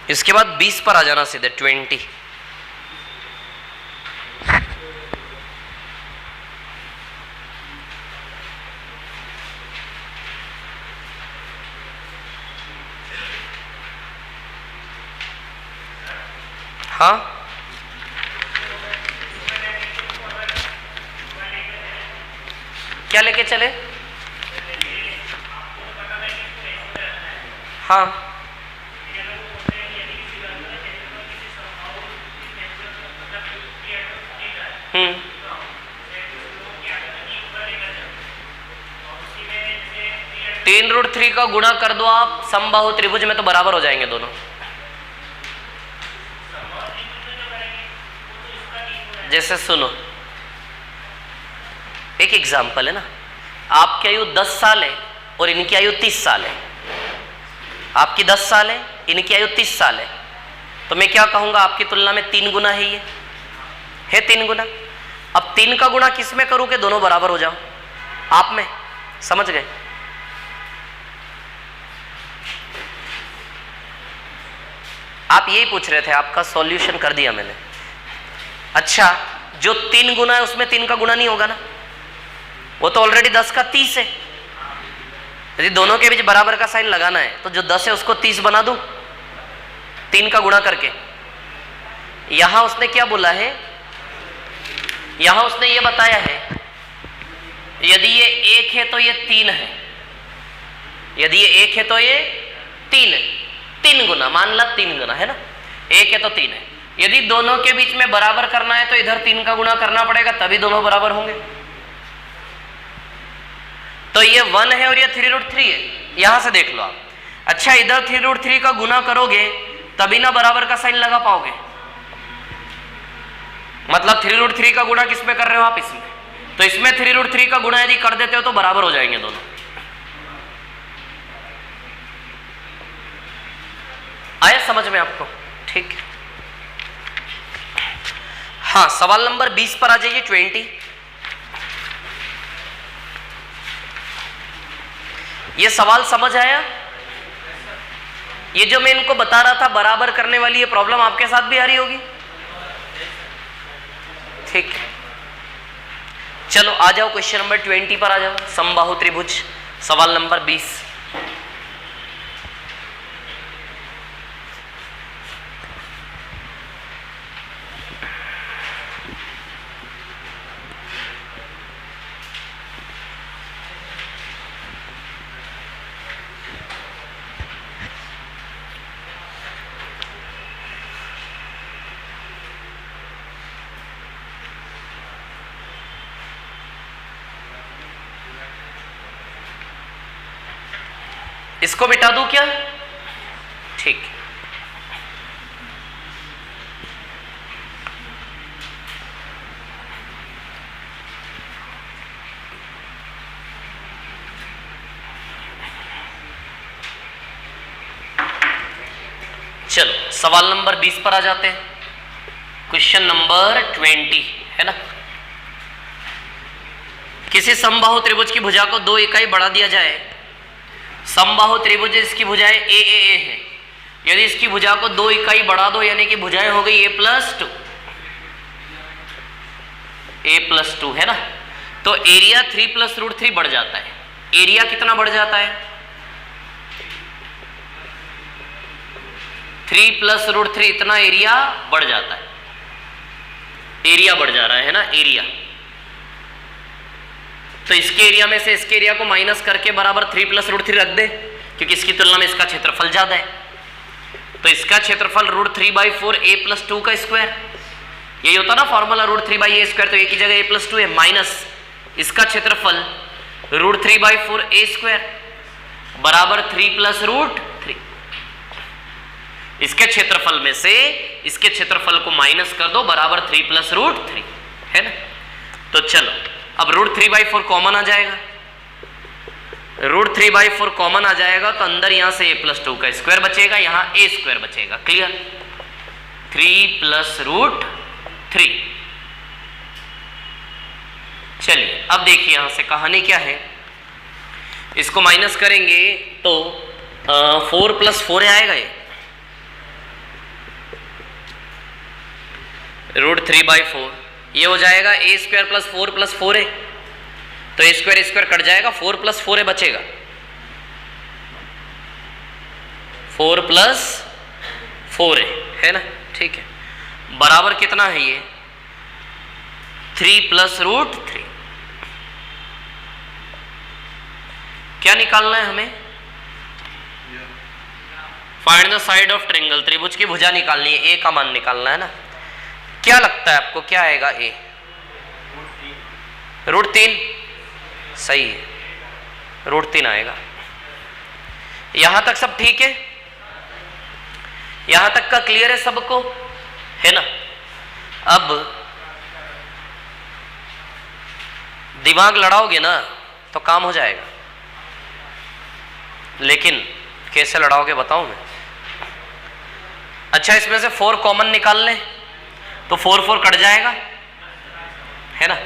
इसके बाद 20 पर आ जाना सीधे, 20। हाँ, क्या लेके चले? हाँ, हम्म, 3√3 का गुणा कर दो आप समबाहु त्रिभुज में तो बराबर हो जाएंगे दोनों। जैसे सुनो, एक एग्जाम्पल है ना, आपकी आयु 10 साल है और इनकी आयु 30 साल है। आपकी 10 साल है, इनकी आयु 30 साल है, तो मैं क्या कहूंगा, आपकी तुलना में 3 गुना है, ये है 3 गुना। अब 3 का गुणा किस में करूं कि दोनों बराबर हो जाओ? आप में, समझ गए? आप यही पूछ रहे थे, आपका सॉल्यूशन कर दिया मैंने। अच्छा, जो 3 गुना है उसमें 3 का गुणा नहीं होगा ना, वो तो ऑलरेडी 10 का 30 है। यदि दोनों के बीच बराबर का साइन लगाना है तो जो 10 है उसको 30 बना दूं 3 का गुणा करके। यहां उसने क्या बोला है, यहां उसने ये बताया है यदि ये 1 है तो ये 3 है, यदि ये 1 है तो ये 3 है। 3 गुना, मान ला 3 गुना है ना, 1 है तो 3 है। यदि दोनों के बीच में बराबर करना है तो इधर 3 का गुणा करना पड़ेगा, तभी दोनों बराबर होंगे। तो ये 1 है और ये 3√3 है, यहां से देख लो आप। अच्छा, इधर 3√3 का गुना करोगे तभी ना बराबर का साइन लगा पाओगे। मतलब 3√3 का गुणा किसमें कर रहे हो आप? इसमें। तो इसमें 3√3 का गुणा यदि कर देते हो तो बराबर हो जाएंगे दोनों। आया समझ में आपको? ठीक है। हाँ, सवाल नंबर 20 पर आ जाइए। 20, ये सवाल समझ आया? ये जो मैं इनको बता रहा था बराबर करने वाली, ये प्रॉब्लम आपके साथ भी आ रही होगी। ठीक है, चलो आ जाओ क्वेश्चन नंबर 20 पर आ जाओ। समबाहु त्रिभुज, सवाल नंबर 20। इसको मिटा दूं क्या? ठीक, चलो सवाल नंबर 20 पर आ जाते हैं। क्वेश्चन नंबर 20 है ना, किसी समबाहु त्रिभुज की भुजा को 2 इकाई बढ़ा दिया जाए। समबाहु त्रिभुज, इसकी भुजाएं ए ए ए है। यदि इसकी भुजा को 2 इकाई बढ़ा दो, यानी कि भुजाएं हो गई a+2, a+2 है ना, तो एरिया 3 + √3 बढ़ जाता है। एरिया कितना बढ़ जाता है? 3 + √3, इतना एरिया बढ़ जाता है। एरिया बढ़ जा रहा है ना, एरिया। तो इसके एरिया में से इसके एरिया को माइनस करके बराबर 3 + √3 रख दे, क्योंकि इसकी तुलना में इसका क्षेत्रफल ज्यादा है। तो इसका क्षेत्रफल √3/4 a+2 का स्क्वायर, यही होता ना फॉर्मूला, √3/a²। तो एक ही जगह a+2 है, माइनस इसका क्षेत्रफल √3/4 a² बराबर 3 + √3। इसके क्षेत्रफल में से इसके क्षेत्रफल को माइनस कर दो, बराबर 3 + √3 है ना। तो चलो, अब √3/4 कॉमन आ जाएगा, √3/4 कॉमन आ जाएगा, तो अंदर यहां से a+2 का स्क्वायर बचेगा, यहां a² बचेगा। क्लियर? 3 + √3। चलिए अब देखिए यहां से कहानी क्या है। इसको माइनस करेंगे तो 4 + 4 आएगा, ये √3/4, ये हो जाएगा a² + 4 + 4 है, तो a² कट जाएगा, 4 + 4 है बचेगा, 4 + 4 है ना। ठीक है, बराबर कितना है ये 3 प्लस रूट 3। क्या निकालना है हमें? Find the side of triangle, त्रिभुज की भुजा निकालनी है, ए का मान निकालना है ना। क्या लगता है आपको क्या आएगा? ए √3 सही है, √3 आएगा। यहां तक सब ठीक है? यहां तक का क्लियर है सबको, है ना? अब दिमाग लड़ाओगे ना तो काम हो जाएगा, लेकिन कैसे लड़ाओगे बताऊं मैं। अच्छा, इसमें से 4 कॉमन निकाल लें तो 4 4 कट जाएगा, है ना?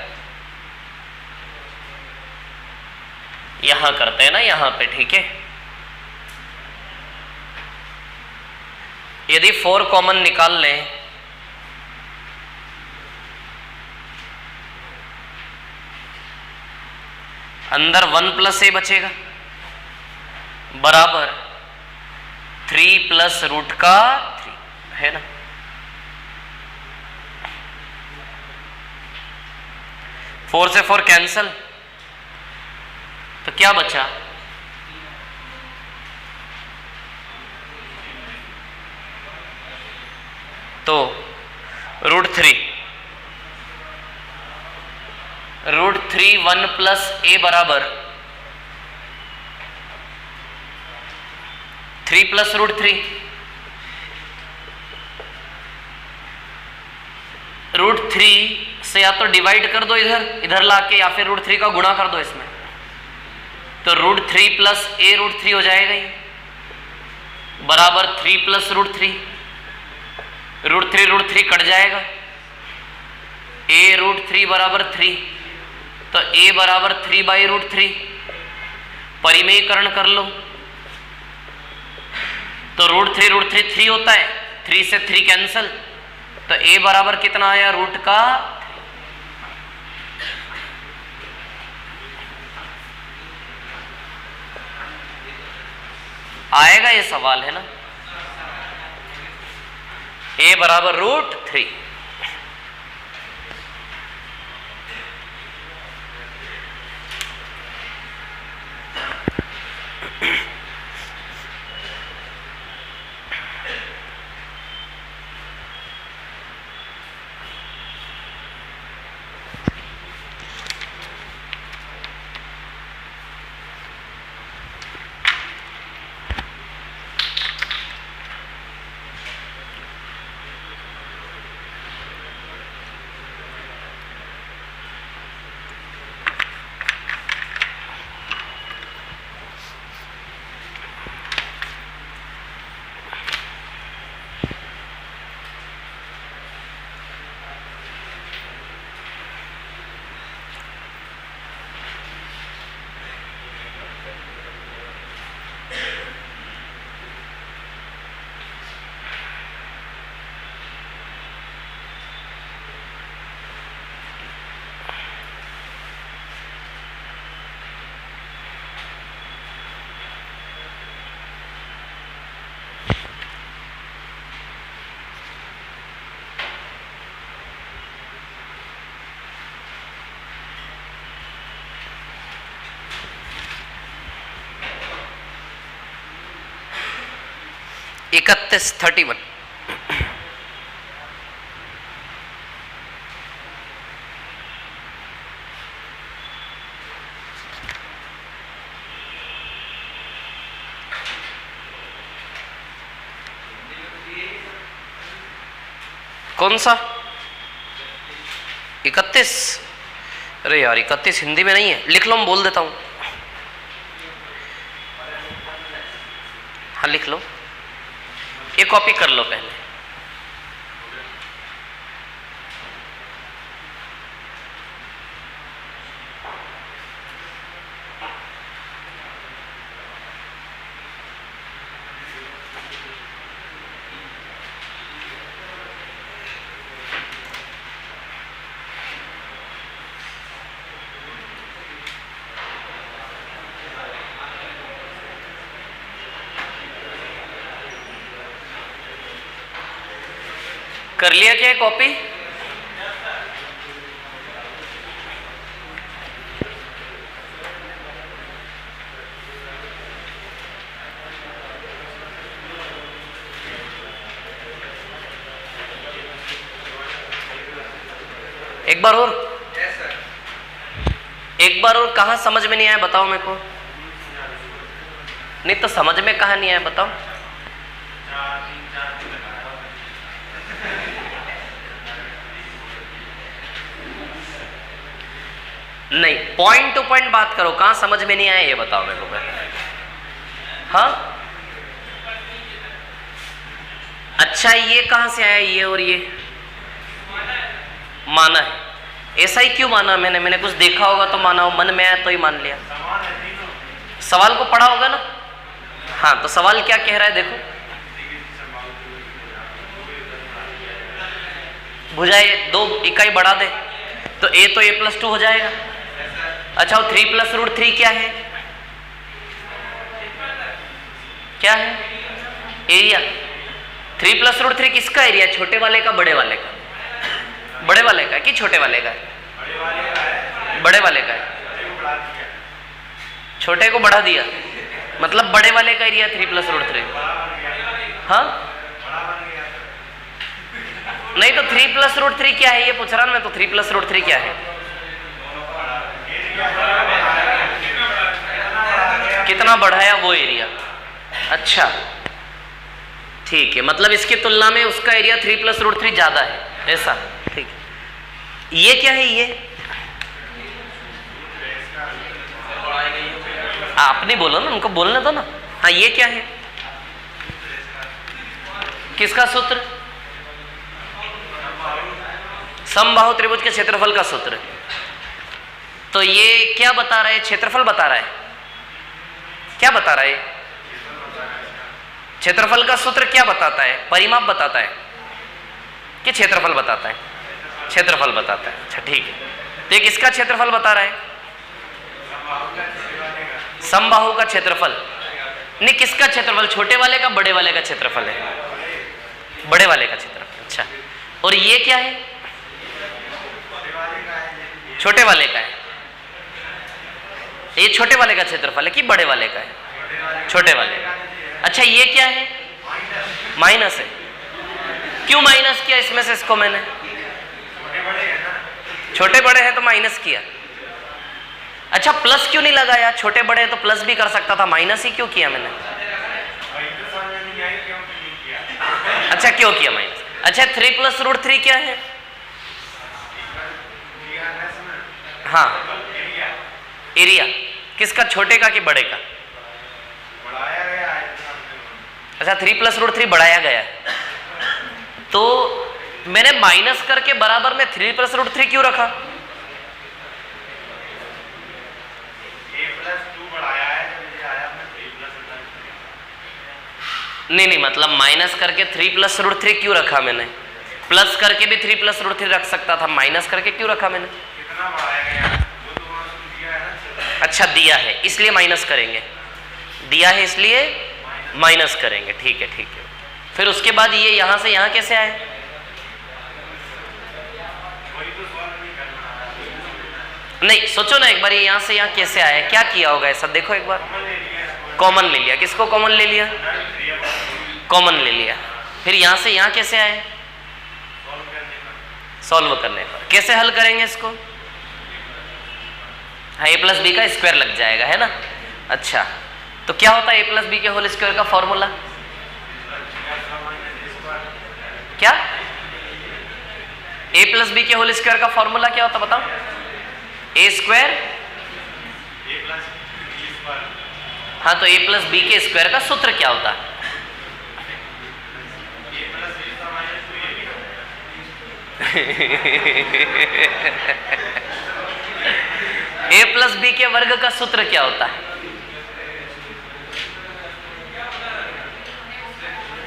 यहां करते हैं ना, यहां पे, ठीक है। यदि 4 कॉमन निकाल लें अंदर 1 प्लस ए बचेगा बराबर 3 प्लस रूट का 3, है ना? फोर से 4 कैंसल, तो क्या बचा? तो √3 1 प्लस ए बराबर 3 प्लस √3। √3 से या तो डिवाइड कर दो इधर लाके, या फिर √3 का गुणा कर दो इसमें, तो √3 प्लस ए √3 हो जाएगा ही, बराबर 3 प्लस √3। √3 कट जाएगा, a √3 बराबर 3, तो a बराबर 3/√3। परिमेयकरण कर लो तो √3 3 होता है, 3 से 3 कैंसल, तो a बराबर कितना आया? रूट का 3 आएगा, ये सवाल है ना। a बराबर √3। इकतीस 31। कौन सा 31? अरे यार 31 हिंदी में नहीं है, लिख लो, मैं बोल देता हूं। हाँ लिख लो, ये कॉपी कर लो पहले। कर लिया क्या कॉपी? एक बार और, एक बार और। कहाँ समझ में नहीं आया बताओ मेरे को। नहीं तो समझ में कहाँ नहीं आया बताओ। नहीं, पॉइंट टू पॉइंट बात करो। कहाँ समझ में नहीं आया ये बताओ मेरे को। हाँ अच्छा, ये कहाँ से आया ये और ये? माना है। ऐसा ही क्यों माना? मैंने कुछ देखा होगा तो माना हो, मन में आया तो ही मान लिया। सवाल को पढ़ा होगा ना? हाँ, तो सवाल क्या कह रहा है देखो। भुजाएं 2 इकाई बढ़ा दे तो a तो a+2 हो जाएगा। अच्छा, वो 3 + √3 क्या है? क्या है? एरिया। 3 + √3 किसका एरिया? छोटे वाले का, बड़े वाले का? बड़े वाले का कि छोटे वाले का? बड़े वाले का है। छोटे को बढ़ा दिया मतलब बड़े वाले का एरिया 3 + √3। हाँ नहीं तो 3 + √3 क्या है ये पूछ रहा ना मैं तो। 3 + √3 क्या है? कितना बढ़ाया वो एरिया। अच्छा ठीक है, मतलब इसकी तुलना में उसका एरिया 3 + √3 ज्यादा है, ऐसा? ठीक है। ये क्या है? ये आप नहीं बोलो ना, उनको बोलने दो ना। हाँ ये क्या है? किसका सूत्र? समबाहु त्रिभुज के क्षेत्रफल का सूत्र। तो ये क्या बता रहा है? क्षेत्रफल बता रहा है। क्या बता रहा है? क्षेत्रफल का सूत्र क्या बताता है? परिमाप बताता है कि क्षेत्रफल बताता है? क्षेत्रफल बताता है। अच्छा ठीक है, तो ये किसका क्षेत्रफल बता रहा है? समबाहु का क्षेत्रफल। नहीं, किसका क्षेत्रफल? छोटे वाले का, बड़े वाले का क्षेत्रफल है? बड़े वाले का क्षेत्रफल। अच्छा, और ये क्या है? छोटे वाले का है। ये छोटे वाले का क्षेत्रफल है कि बड़े वाले का है? छोटे वाले का। अच्छा, ये क्या है? माइनस है। क्यों माइनस किया इसमें से इसको मैंने? छोटे बड़े हैं तो माइनस किया। अच्छा, प्लस क्यों नहीं लगाया? छोटे बड़े हैं तो प्लस भी कर सकता था, माइनस ही क्यों किया मैंने? अच्छा, क्यों किया माइनस? अच्छा, 3 + √3 क्या है? हाँ, एरिया। किसका? छोटे का कि बड़े का? अच्छा, 3 + √3 बढ़ाया गया है। तो मैंने माइनस करके बराबर में 3 + √3 क्यों रखा? नहीं, मतलब माइनस करके 3 + √3 क्यों रखा मैंने? प्लस करके भी 3 + √3 रख सकता था, माइनस करके क्यों रखा मैंने? अच्छा, दिया है इसलिए माइनस करेंगे। दिया है इसलिए माइनस करेंगे। ठीक है, ठीक है। फिर उसके बाद ये यहां से यहां कैसे आए? नहीं, सोचो ना एक बार, ये यहां से यहां कैसे आया? क्या किया होगा ऐसा? देखो एक बार। कॉमन ले लिया। किसको कॉमन ले लिया? कॉमन ले लिया। फिर यहां से यहां कैसे आए? सॉल्व करने पर। कैसे हल करेंगे इसको? हाँ, a + b का स्क्वायर लग जाएगा, है ना? अच्छा, तो क्या होता है a + b के होल स्क्वायर का फॉर्मूला? क्या? a + b के होल स्क्वायर का फॉर्मूला क्या होता बताओ? a²। हाँ, तो a + b के स्क्वायर का सूत्र क्या होता? a + b के वर्ग का सूत्र क्या होता है?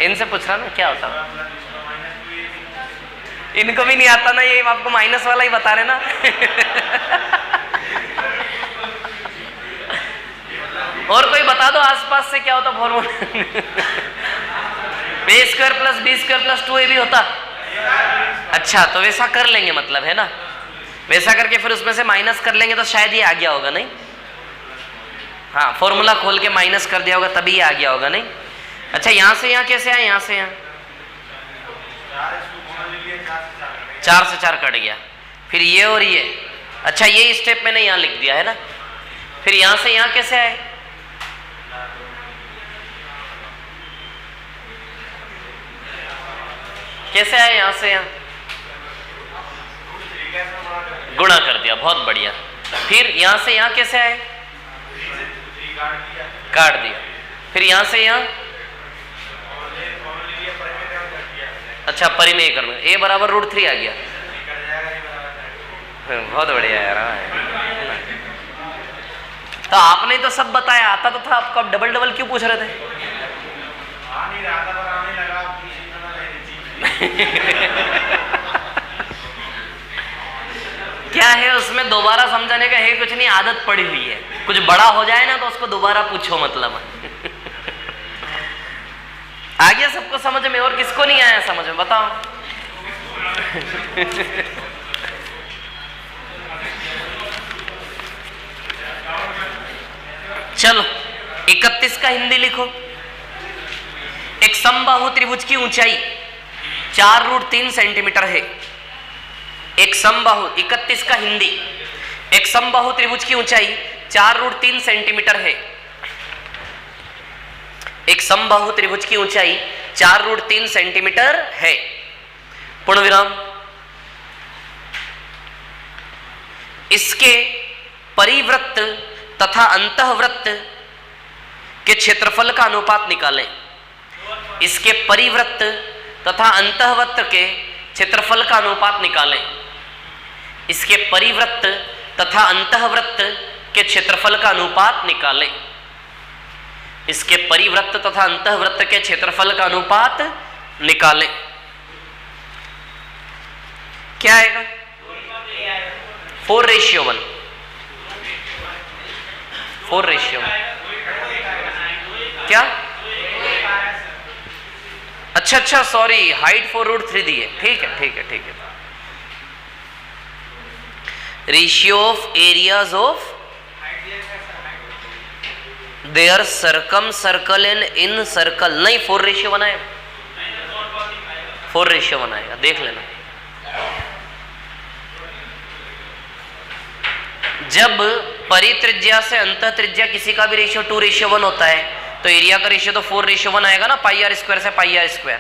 इनसे पूछ रहा ना क्या होता है? इनको भी नहीं आता ना, ये आपको माइनस वाला ही बता रहे ना। और कोई बता दो आसपास से क्या होता फॉर्मूला? a² + b² + 2ab होता। अच्छा, तो वैसा कर लेंगे मतलब, है ना? वैसा करके फिर उसमें से माइनस कर लेंगे तो शायद ये आ गया होगा, नहीं? हाँ, फॉर्मूला खोल के माइनस कर दिया होगा तभी ये आ गया होगा, नहीं? अच्छा, यहां से यहां कैसे आया? यहां से यहां 4 से 4 कट गया, फिर ये और ये। अच्छा, ये स्टेप मैंने यहां लिख दिया, है ना? फिर यहां से यहां कैसे आए? कैसे आए यहां से यहां? गुणा कर दिया, बहुत बढ़िया। फिर यहां से यहां कैसे आए? काट दिया। फिर यहां से यहां, अच्छा परिमेय करना, a बराबर √3 आ गया। बहुत बढ़िया यार। तो आपने तो सब बताया, आता तो था आपको, आप डबल डबल क्यों पूछ रहे थे? क्या है उसमें दोबारा समझाने का? है कुछ नहीं, आदत पड़ी हुई है। कुछ बड़ा हो जाए ना तो उसको दोबारा पूछो, मतलब। आ गया सबको समझ में? और किसको नहीं आया समझ में, बताओ? चलो 31 का हिंदी लिखो। एक समबाहु त्रिभुज की ऊंचाई 4√3 सेंटीमीटर है। एक समबाहु, 31 का हिंदी, एक समबाहु त्रिभुज की ऊंचाई 4√3 सेंटीमीटर है। एक समबाहु त्रिभुज की ऊंचाई 4√3 सेंटीमीटर है। पूर्ण विराम। इसके परिवृत्त तथा अंतःवृत्त के क्षेत्रफल का अनुपात निकालें। इसके परिवृत्त तथा अंतःवृत्त के क्षेत्रफल का अनुपात निकालें। इसके परिवृत्त तथा अंतःवृत्त के क्षेत्रफल का अनुपात निकालें। इसके परिवृत्त तथा अंतःवृत्त के क्षेत्रफल का अनुपात निकालें। क्या आएगा? 4:1। 4:1 क्या? अच्छा, सॉरी, हाइट 4√3 दी है। ठीक है। Ratio of areas of their circum circle and in circle, नहीं 4:1 आएगा। 4:1 आएगा, देख लेना। जब परित्रिज्या से अंतः त्रिज्या किसी का भी रेशियो 2:1 होता है तो एरिया का रेशियो तो 4:1 आएगा ना, πr² से πr²।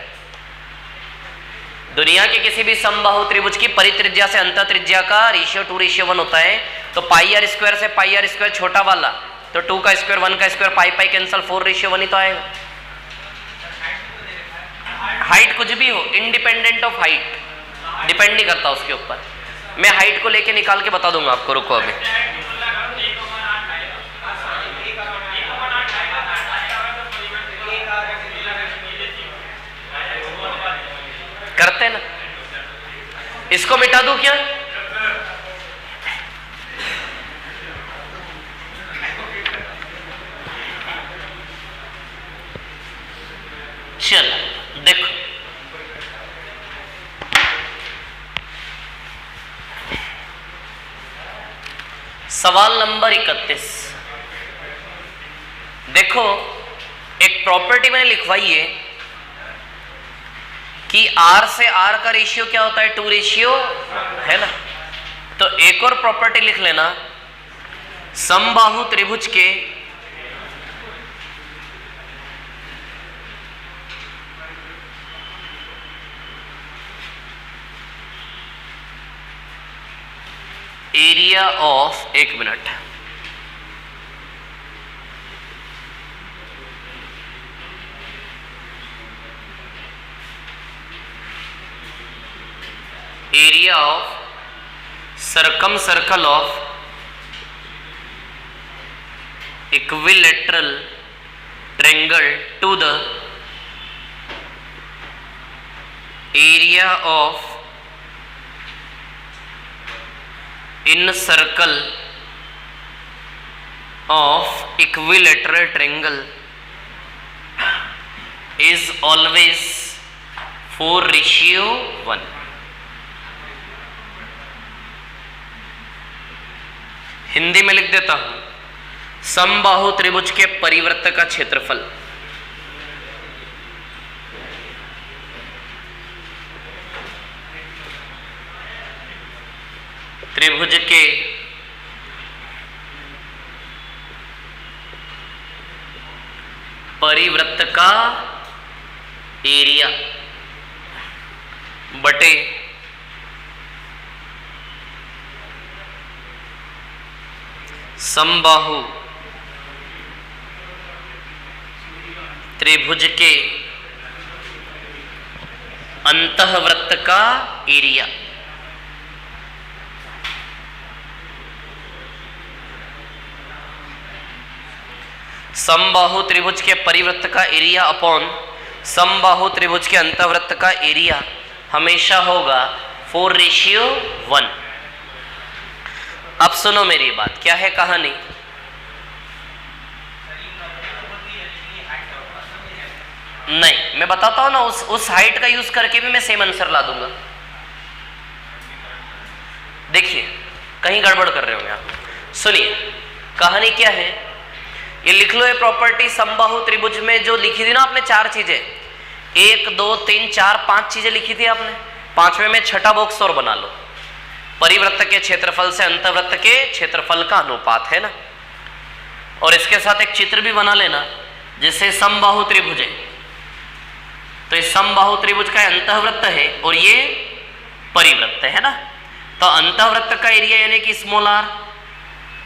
दुनिया के किसी भी समबाहु त्रिभुज की परित्रिज्या से अंतः त्रिज्या का रेशियो 2:1 होता है, तो πr² से πr² छोटा वाला, तो 2 का स्क्वायर 1 का स्क्वायर पाई कैंसल, 4:1 ही तो आएगा। हाइट कुछ भी हो, इंडिपेंडेंट ऑफ हाइट, डिपेंड नहीं करता उसके ऊपर। मैं हाइट को लेके निकाल के बता दूंगा आपको, रुको अभी। करते ना, इसको मिटा दूं क्या? चल देखो, सवाल नंबर 31। देखो, एक प्रॉपर्टी मैंने लिखवाई है कि R से R का रेशियो क्या होता है? 2:, है ना? तो एक और प्रॉपर्टी लिख लेना, समबाहु त्रिभुज के एरिया ऑफ, 1 मिनट, area of circum circle of equilateral triangle to the area of in circle of equilateral triangle is always 4:1। Hindi में लिख देता हूं, समबाहु त्रिभुज के परिवृत्त का क्षेत्रफल त्रिभुज के परिवृत्त का एरिया बटे समबाहु त्रिभुज के अंतःवृत्त का एरिया। समबाहु त्रिभुज के परिवृत्त का एरिया अपॉन समबाहु त्रिभुज के अंतःवृत्त का एरिया हमेशा होगा 4:1। अब सुनो मेरी बात, क्या है कहानी। नहीं, मैं बताता हूं ना, उस हाइट का यूज करके भी मैं सेम आंसर ला दूंगा। देखिए कहीं गड़बड़ कर रहे होंगे आप। सुनिए कहानी क्या है, ये लिख लो। ये प्रॉपर्टी समबाहु त्रिभुज में जो लिखी थी ना आपने, 4 चीजें, 1 2 3 4 5 चीजें लिखी थी आपने, 5वें में छठा बॉक्स और बना लो। परिवृत्त के क्षेत्रफल से अंतःवृत्त के क्षेत्रफल का अनुपात है ना। और इसके साथ एक चित्र भी बना लेना, जैसे समबाहु त्रिभुज है, तो इस समबाहु त्रिभुज का अंतःवृत्त है और ये परिवृत्त है ना। तो अंतःवृत्त का एरिया यानी कि स्मॉल आर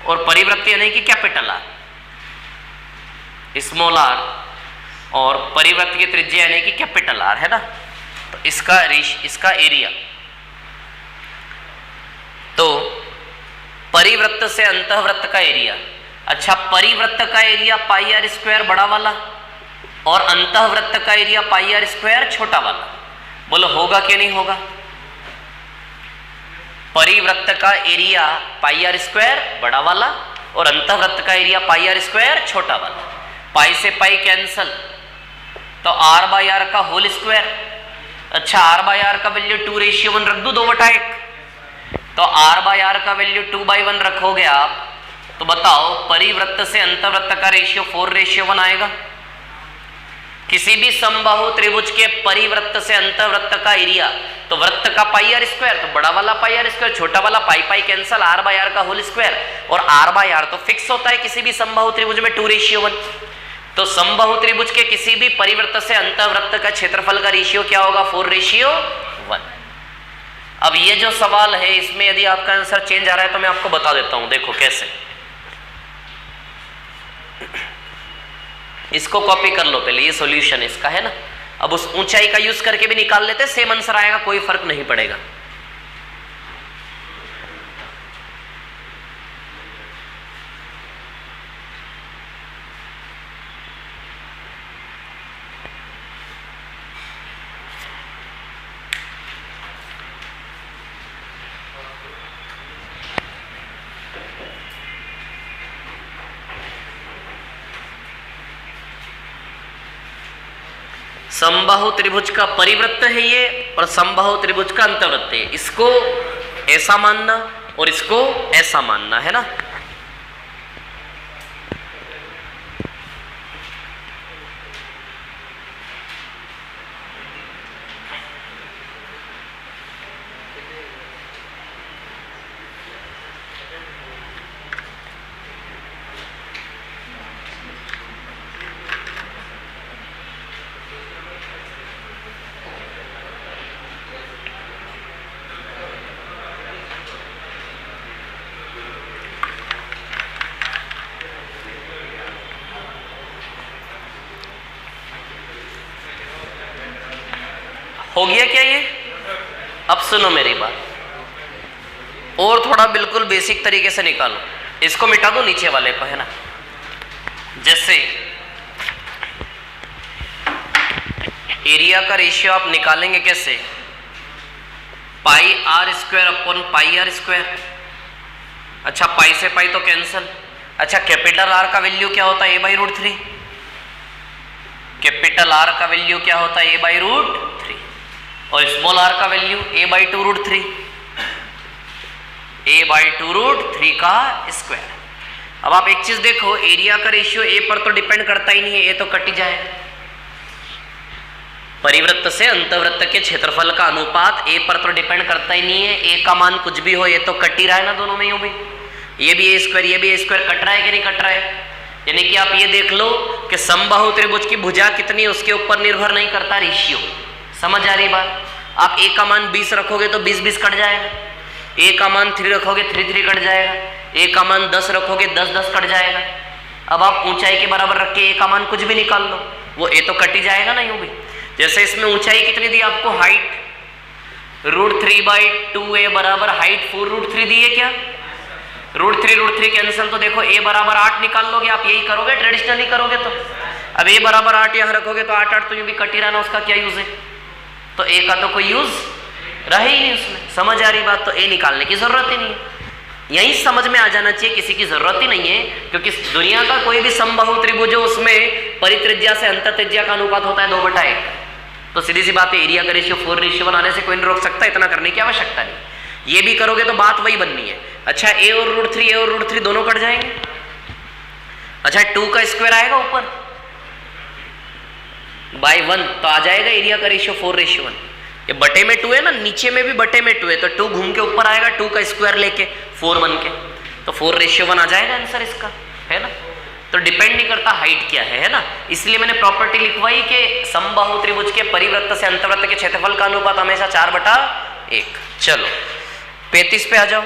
और परिवृत्त यानी कि कैपिटल आर। स्मॉल आर और परिवृत्त की त्रिज्या यानी कि कैपिटल आर है ना। तो इसका एरिया, तो परिवृत्त से अंतःवृत्त का एरिया। अच्छा, परिवृत्त का एरिया पाई आर स्क्वायर बड़ा वाला और अंतःवृत्त का एरिया पाई आर स्क्वायर छोटा वाला। बोलो होगा कि नहीं होगा। परिवृत्त का एरिया पाई आर स्क्वायर बड़ा वाला और अंतःवृत्त का एरिया पाई आर स्क्वायर छोटा वाला। पाई से पाई कैंसल, तो r/r का होल स्क्वायर। अच्छा, r/r का वैल्यू 2:1 रख दू, 2/1। तो r/r का वैल्यू 2/1 रखोगे आप, तो बताओ परिवृत्त से अंतःवृत्त का रेशियो 4:1 आएगा। किसी भी समबाहु त्रिभुज के परिवृत्त से अंतःवृत्त का एरिया, तो वृत्त का पाई आर स्क्वायर, तो बड़ा वाला पाई आर स्क्वायर, छोटा वाला पाई पाई कैंसल, r/r का होल स्क्वायर। और r/r तो फिक्स होता है किसी भी समबाहु त्रिभुज में 2:1। तो समबाहु त्रिभुज के किसी भी परिवृत्त से अंतःवृत्त का क्षेत्रफल का रेशियो क्या होगा, 4:1। अब ये जो सवाल है इसमें यदि आपका आंसर चेंज आ रहा है तो मैं आपको बता देता हूं, देखो कैसे। इसको कॉपी कर लो पहले, ये सॉल्यूशन इसका है ना। अब उस ऊंचाई का यूज करके भी निकाल लेते, सेम आंसर आएगा, कोई फर्क नहीं पड़ेगा। समबाहु त्रिभुज का परिवृत्त है ये और समबाहु त्रिभुज का अंतःवृत्त है। इसको ऐसा मानना और इसको ऐसा मानना है ना। हो गया क्या ये? अब सुनो मेरी बात, और थोड़ा बिल्कुल बेसिक तरीके से निकालो। इसको मिटा दो नीचे वाले को, है ना। जैसे एरिया का रेशियो आप निकालेंगे कैसे, pi R square upon pi R square. अच्छा, पाई से पाई तो कैंसल। अच्छा, कैपिटल आर का वैल्यू क्या होता है, a/√3। कैपिटल आर का वैल्यू क्या होता है, a/√3। और स्मॉल आर का वैल्यू a/2√3, a/2√3 का स्क्वायर। अब आप एक चीज देखो, एरिया का रेशियो ए पर तो डिपेंड करता ही नहीं है, ए तो कट ही जाएगा। परिवृत्त से अंतवृत्त के क्षेत्रफल का अनुपात ए पर तो डिपेंड करता ही नहीं है, ए का मान कुछ भी हो ये तो कट ही रहा है ना दोनों में। यूं भी ये भी ए स्क्वायर ये भी ए स्क्वायर कट रहा है कि नहीं कट रहा है। यानी कि आप ये देख लो कि समबाहु त्रिभुज की भुजा कितनी है उसके ऊपर निर्भर नहीं करता रेशियो। समझ आ रही बात? आप ए का मान 20 रखोगे तो 20 कट जाएगा, ए का मान 3 रखोगे 3 कट जाएगा, ए का मान 10 रखोगे 10 कट जाएगा। अब आप ऊंचाई के बराबर रख के ए का मान कुछ भी निकाल लो, वो ए तो कट ही जाएगा ना। यूं भी जैसे इसमें ऊंचाई कितनी दी आपको, हाइट √3/2a बराबर हाइट 4√3 दी है क्या? √3 कैंसिल, तो देखो a बराबर 8 निकाल लोगे आप, यही करोगे ट्रेडिशनली करोगे तो। अब a बराबर 8 यहाँ रखोगे तो 8 तो यूं भी कट ही रहना, उसका क्या यूज है? तो a का तो कोई यूज रहे ही नहीं उसमें। समझ आ रही बात? तो a निकालने की जरूरत ही नहीं है, यही समझ में आ जाना चाहिए, किसी की जरूरत ही नहीं है। क्योंकि दुनिया का कोई भी समबाहु त्रिभुज हो उसमें परित्रिज्या से अंतःत्रिज्या का अनुपात होता है 2/1। तो सीधी सी बात है, एरिया का रेशियो 4:1 आने से कोई नहीं रोक सकता, इतना करने की आवश्यकता नहीं। ये भी करोगे तो बात वही बननी है। अच्छा a और √3 दोनों कट जाएंगे। अच्छा 2 का स्क्वायर आएगा ऊपर /1 तो आ जाएगा एरिया का रेशियो 4:1। ये बटे में 2 है ना, नीचे में भी बटे में 2 है, तो 2 घूम के ऊपर आएगा 2 का स्क्वायर लेके 4 बन के, तो 4:1 आ जाएगा आंसर इसका, है ना। तो डिपेंड नहीं करता हाइट क्या है ना। इसलिए मैंने प्रॉपर्टी लिखवाई कि समबाहु त्रिभुज के परिवृत्त से अंतवृत्त के क्षेत्रफल का अनुपात हमेशा 4/1। चलो 35 पे आ जाओ।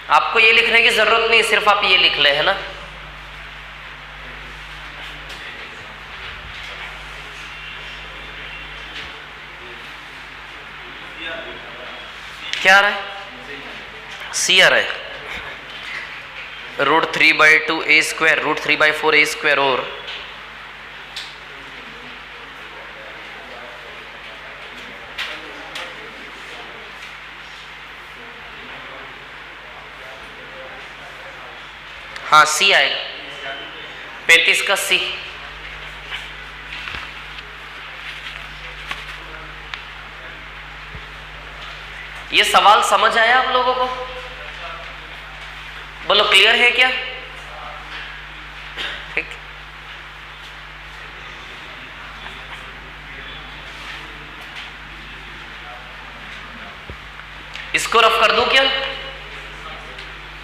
आपको ये लिखने की जरूरत नहीं, सिर्फ आप ये लिख ले, है ना। क्या आ रहा है? सी आ रहा है। √3/2a² √3/4a² और हाँ सी आएगा 35 का सी। ये सवाल समझ आया आप लोगों को? बोलो क्लियर है क्या? ठीक, इसको रफ कर दूं क्या?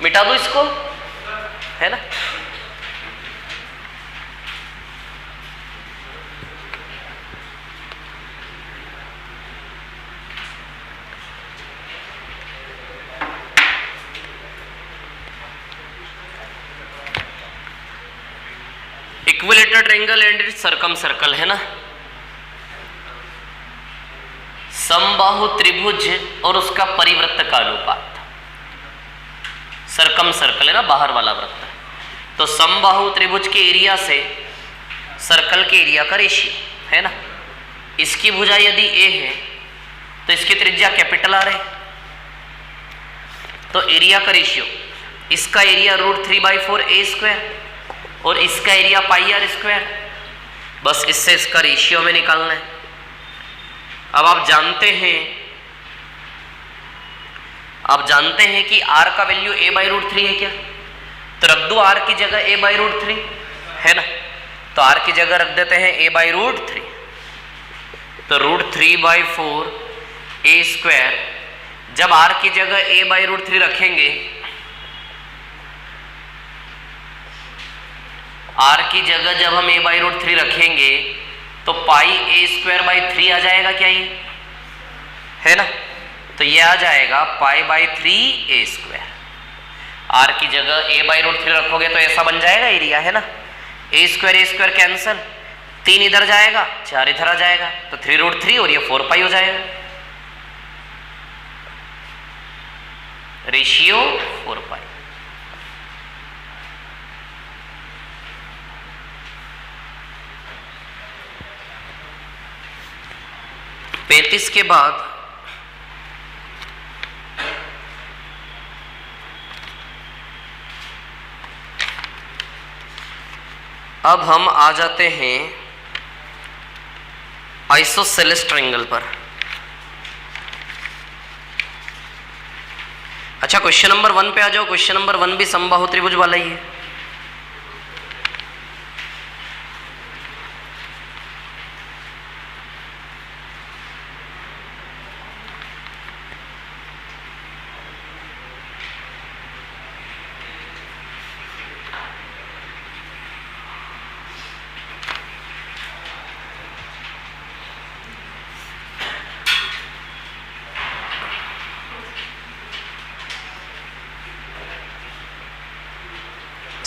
मिटा दूं इसको, है ना। Equilateral triangle and it's circum circle, है ना। समबाहु त्रिभुज और उसका परिवृत्त का अनुपात, सर्कम सर्कल है ना, बाहर वाला वृत्त। तो समबाहु त्रिभुज के एरिया से सर्कल के एरिया का रेशियो, है ना। इसकी भुजा यदि a है तो इसकी त्रिज्या कैपिटल R है, तो एरिया का रेशियो, इसका एरिया √3/4a² और इसका एरिया πr²। बस इससे इसका रेशियो में निकालना है। अब आप जानते हैं कि r का वैल्यू a/√3 है क्या? तो रख दो r की जगह a/√3, है ना। तो r की जगह रख देते हैं a/√3, तो √3/4a²। जब r की जगह a/√3 रखेंगे, r की जगह जब हम a/√3 रखेंगे तो πa²/3 आ जाएगा क्या ये, है ना। तो ये आ जाएगा π/3a²। r की जगह a/√3 रखोगे तो ऐसा बन जाएगा एरिया, है ना। a² कैंसल, 3 इधर जाएगा, 4 इधर आ जाएगा, तो 3√3 और ये 4 पाई हो जाएगा, रेशियो 4 पाई। पैंतीस के बाद अब हम आ जाते हैं आइसोसेलेस ट्रायंगल पर। अच्छा, क्वेश्चन नंबर 1 पे आ जाओ। क्वेश्चन नंबर 1 भी समबाहु त्रिभुज वाला ही है।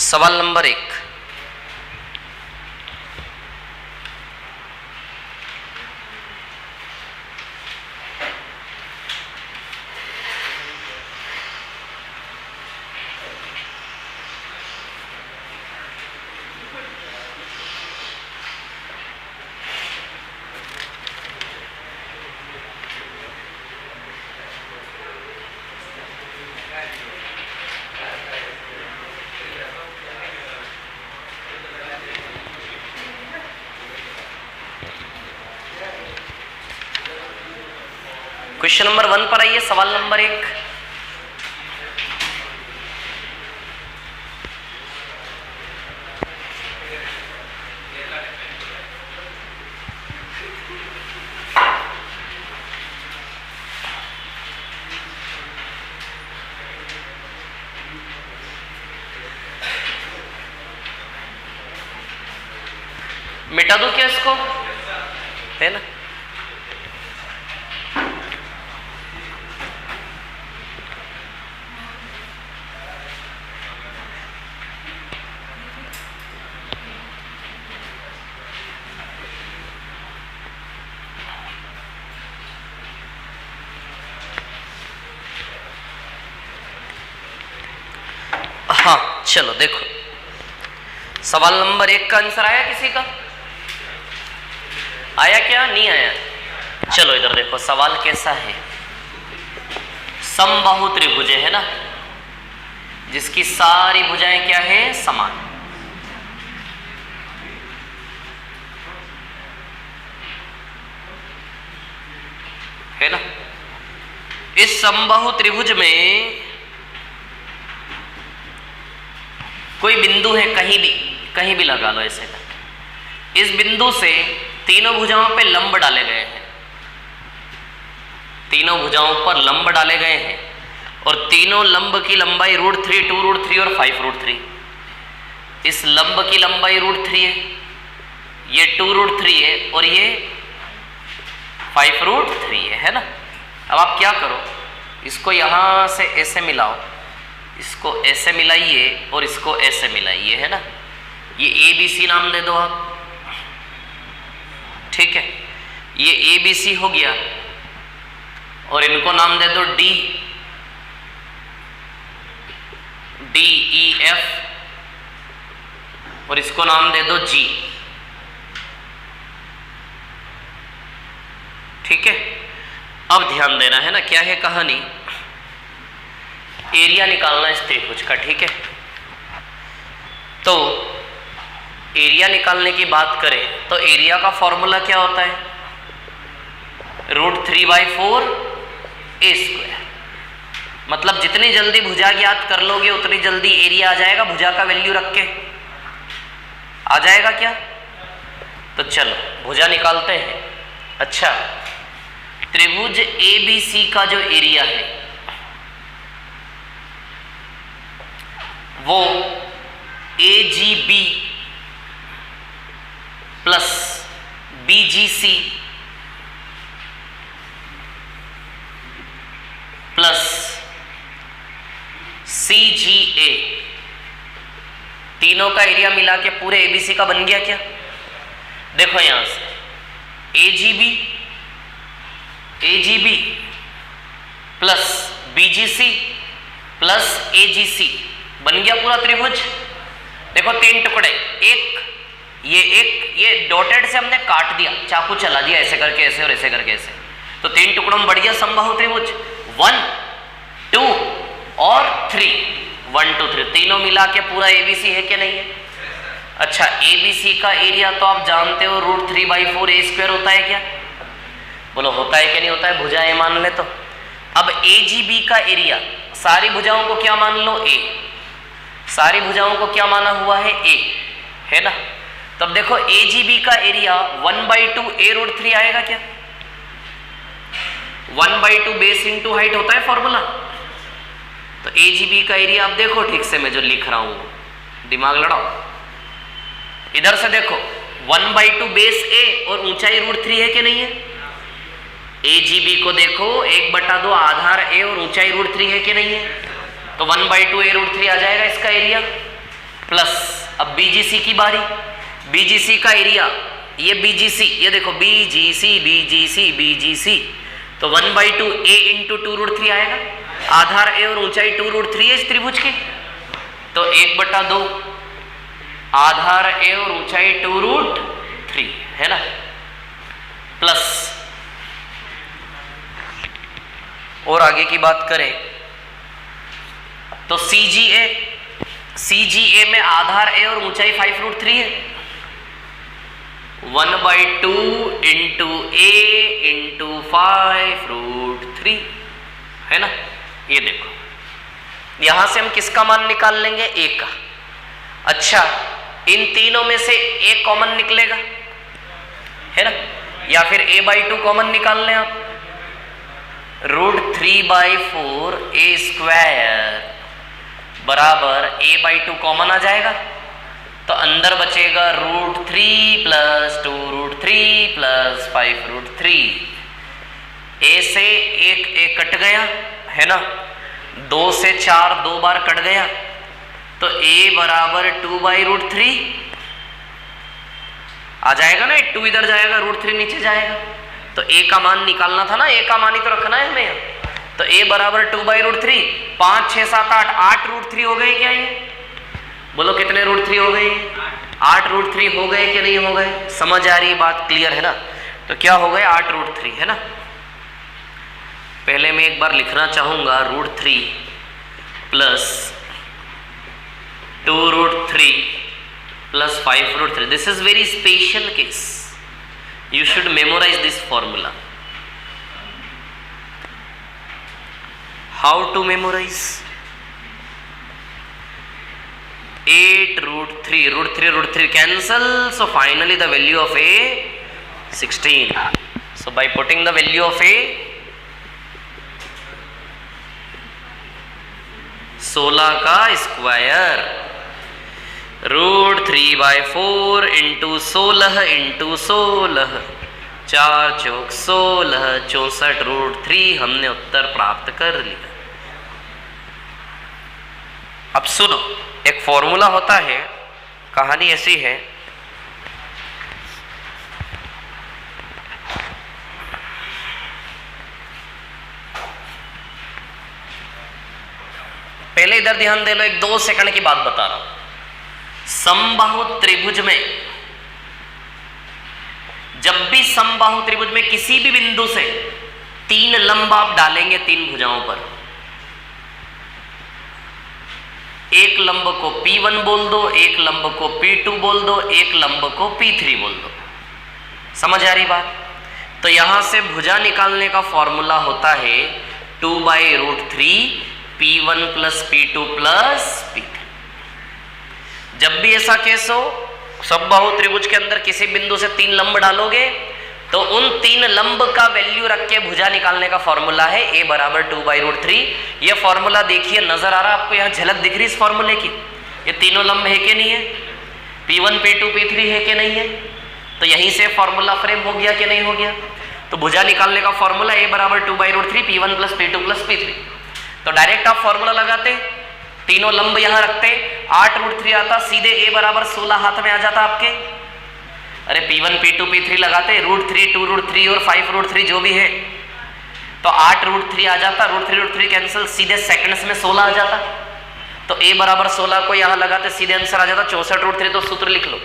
सवाल नंबर 1, क्वेश्चन नंबर 1 पर आइए। सवाल नंबर 1, मिटा दो क्या इसको, है ना? हाँ, चलो देखो, सवाल नंबर 1 का आंसर आया किसी का? आया क्या? नहीं आया? चलो इधर देखो, सवाल कैसा है। समबाहु त्रिभुज है ना, जिसकी सारी भुजाएं क्या है? समान। है ना? इस समबाहु त्रिभुज में कोई बिंदु है, कहीं भी लगा लो ऐसे का। इस बिंदु से तीनों भुजाओं पे लंब डाले गए हैं, तीनों भुजाओं पर लंब डाले गए हैं, और तीनों लंब की लंबाई √3, 2√3 और 5√3। इस लंब की लंबाई √3 है, ये 2√3 है, और ये 5√3 है ना? अब आप क्या करो, इसको यहां से ऐसे मिलाओ, इसको ऐसे मिलाइए और इसको ऐसे मिलाइए, है ना? ये ABC नाम दे दो आप, ठीक है? ये ABC हो गया, और इनको नाम दे दो DEF, और इसको नाम दे दो G, ठीक है? अब ध्यान देना है ना, क्या है कहानी? एरिया निकालना इस त्रिभुज का, ठीक है? तो एरिया निकालने की बात करें तो एरिया का फॉर्मूला क्या होता है? √3/4 A²। मतलब जितनी जल्दी भुजा ज्ञात कर लोगे उतनी जल्दी एरिया आ जाएगा, भुजा का वैल्यू रख के आ जाएगा क्या? तो चलो भुजा निकालते हैं। अच्छा, त्रिभुज ABC का जो एरिया है वो AGB plus BGC plus CGA, तीनों का एरिया मिला के पूरे ABC का बन गया क्या? देखो यहां से AGB plus BGC plus AGC बन गया पूरा त्रिभुज। देखो 3 टुकड़े, ये डॉटेड से हमने काट दिया, चाकू चला दिया ऐसे करके ऐसे और ऐसे करके ऐसे, तो 3 टुकड़ों में बढ़ गया समबाहु त्रिभुज 1 2 और 3, 1 2 3 तीनों मिला के पूरा एबीसी है कि नहीं है? अच्छा, एबीसी का एरिया तो आप जानते हो √3/4 a² होता है क्या? बोलो होता है कि नहीं होता है? भुजाएं मान ले तो। अब एजीबी का एरिया, सारी भुजाओं को क्या मान लो? ए, सारी भुजाओं को क्या माना हुआ है? ए, है ना? तब देखो एजीबी का एरिया 1/2 a√3 आएगा क्या? 1/2 बेस इंटू हाइट होता है फॉर्मूला। तो एजीबी का एरिया आप देखो ठीक से, मैं जो लिख रहा हूं दिमाग लड़ाओ। इधर से देखो 1/2 बेस ए और ऊंचाई √3 है कि नहीं है? एजीबी को देखो 1/2 आधार ए और ऊंचाई √3 है कि नहीं है? तो 1/2 a√3 आ जाएगा इसका एरिया। प्लस अब बीजीसी की बारी, बीजीसी का एरिया, ये बीजीसी, ये देखो बीजीसी, तो 1/2 a इंटू 2√3 आएगा। आधार ए और ऊंचाई 2√3 है इस त्रिभुज की, तो 1/2 आधार ए और ऊंचाई 2√3 है ना। प्लस और आगे की बात करें तो सीजीए में आधार ए और ऊंचाई 5√3 है, 1/2 इंटू ए इंटू 5√3 है ना। ये देखो यहां से हम किसका मान निकाल लेंगे? ए का। अच्छा, इन तीनों में से ए कॉमन निकलेगा, है ना, या फिर a/2 कॉमन निकाल लें आप। √3/4 a² बराबर a/2 कॉमन आ जाएगा, तो अंदर बचेगा √3 प्लस 2√3 प्लस 5√3। ए से एक कट गया है ना, 2 से 4 2 बार कट गया, तो a बराबर 2/√3 आ जाएगा ना। 2 इधर जाएगा, √3 नीचे जाएगा, तो a का मान निकालना था ना, a का मान ही तो रखना है हमें। तो a बराबर 2/√3, 5 6 7 8 √3 हो गए क्या? ये बोलो कितने √3 हो गए? 8 √3 हो गए कि नहीं हो गए? समझ आ रही बात? क्लियर है ना? तो क्या हो गए? 8 √3 है ना। पहले मैं एक बार लिखना चाहूंगा √3 plus 2√3 plus 5√3। This is very special case, you should memorize this formula. How to memorize? 8 √3 cancel, so finally the value of a 16. So by putting the value of a 16 का स्क्वायर, √3/4 इंटू 16 इंटू 16, 4 चौक 16, 64 √3 हमने उत्तर प्राप्त कर लिया। अब सुनो, एक formula होता है, कहानी ऐसी है, पहले इधर ध्यान दे लो, 1-2 सेकंड की बात बता रहा हूं। समबाहु त्रिभुज में, जब भी समबाहु त्रिभुज में किसी भी बिंदु से 3 लंब आप डालेंगे 3 भुजाओं पर, एक लंब को P1 बोल दो, एक लंब को P2 बोल दो, एक लंब को P3 बोल दो। समझ आ रही बात? तो यहां से भुजा निकालने का फॉर्मूला होता है 2/√3 P1 plus P2 plus P3। जब भी ऐसा केस हो, समबाहु त्रिभुज के अंदर किसी बिंदु से 3 लंब डालोगे, तो उन 3 लंब का वैल्यू रख के भुजा निकालने का फॉर्मूला है a बराबर 2/√3। ये फॉर्मूला देखिए, नजर आ रहा है आपको? यहाँ झलक दिख रही इस फॉर्मूले की? ये तीनों लंब है कि नहीं है? P1 P2 P3 है कि नहीं है? तो यहीं से फॉर्मूला फ्रेम हो गया कि नहीं हो गया? तो भुजा निकालने का फॉर्मूला a बराबर 2/√3 P1 plus P2 plus P3। तो डायरेक्ट आप फॉर्मूला लगाते, तीनों लंब यहां रखते, 8 √3 आता, सीधे a बराबर 16 हाथ में आ जाता आपके। अरे P1 P2 P3 लगाते, √3 2√3 और 5√3 जो भी है, तो 8√3 आ जाता, √3 कैंसिल, सीधे सेकंड्स में 16 आ जाता। तो A बराबर 16 को यहां लगाते सीधे आंसर आ जाता 64√3। तो सूत्र लिख लो।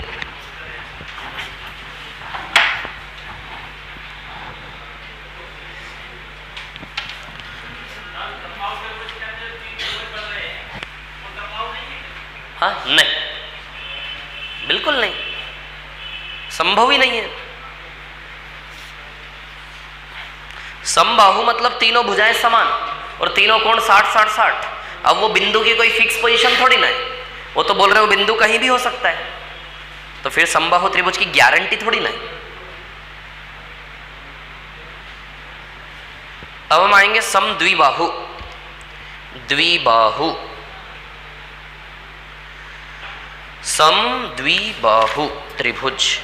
हाँ नहीं, बिल्कुल नहीं, संभव ही नहीं है। समबाहु मतलब तीनों भुजाएं समान और तीनों कोण 60 60 60। अब वो बिंदु की कोई फिक्स पोजीशन थोड़ी ना है, वो तो बोल रहे हो बिंदु कहीं भी हो सकता है, तो फिर समबाहु त्रिभुज की गारंटी थोड़ी ना है। अब हम आएंगे समद्विबाहु। द्विबाहु, समद्विबाहु त्रिभुज।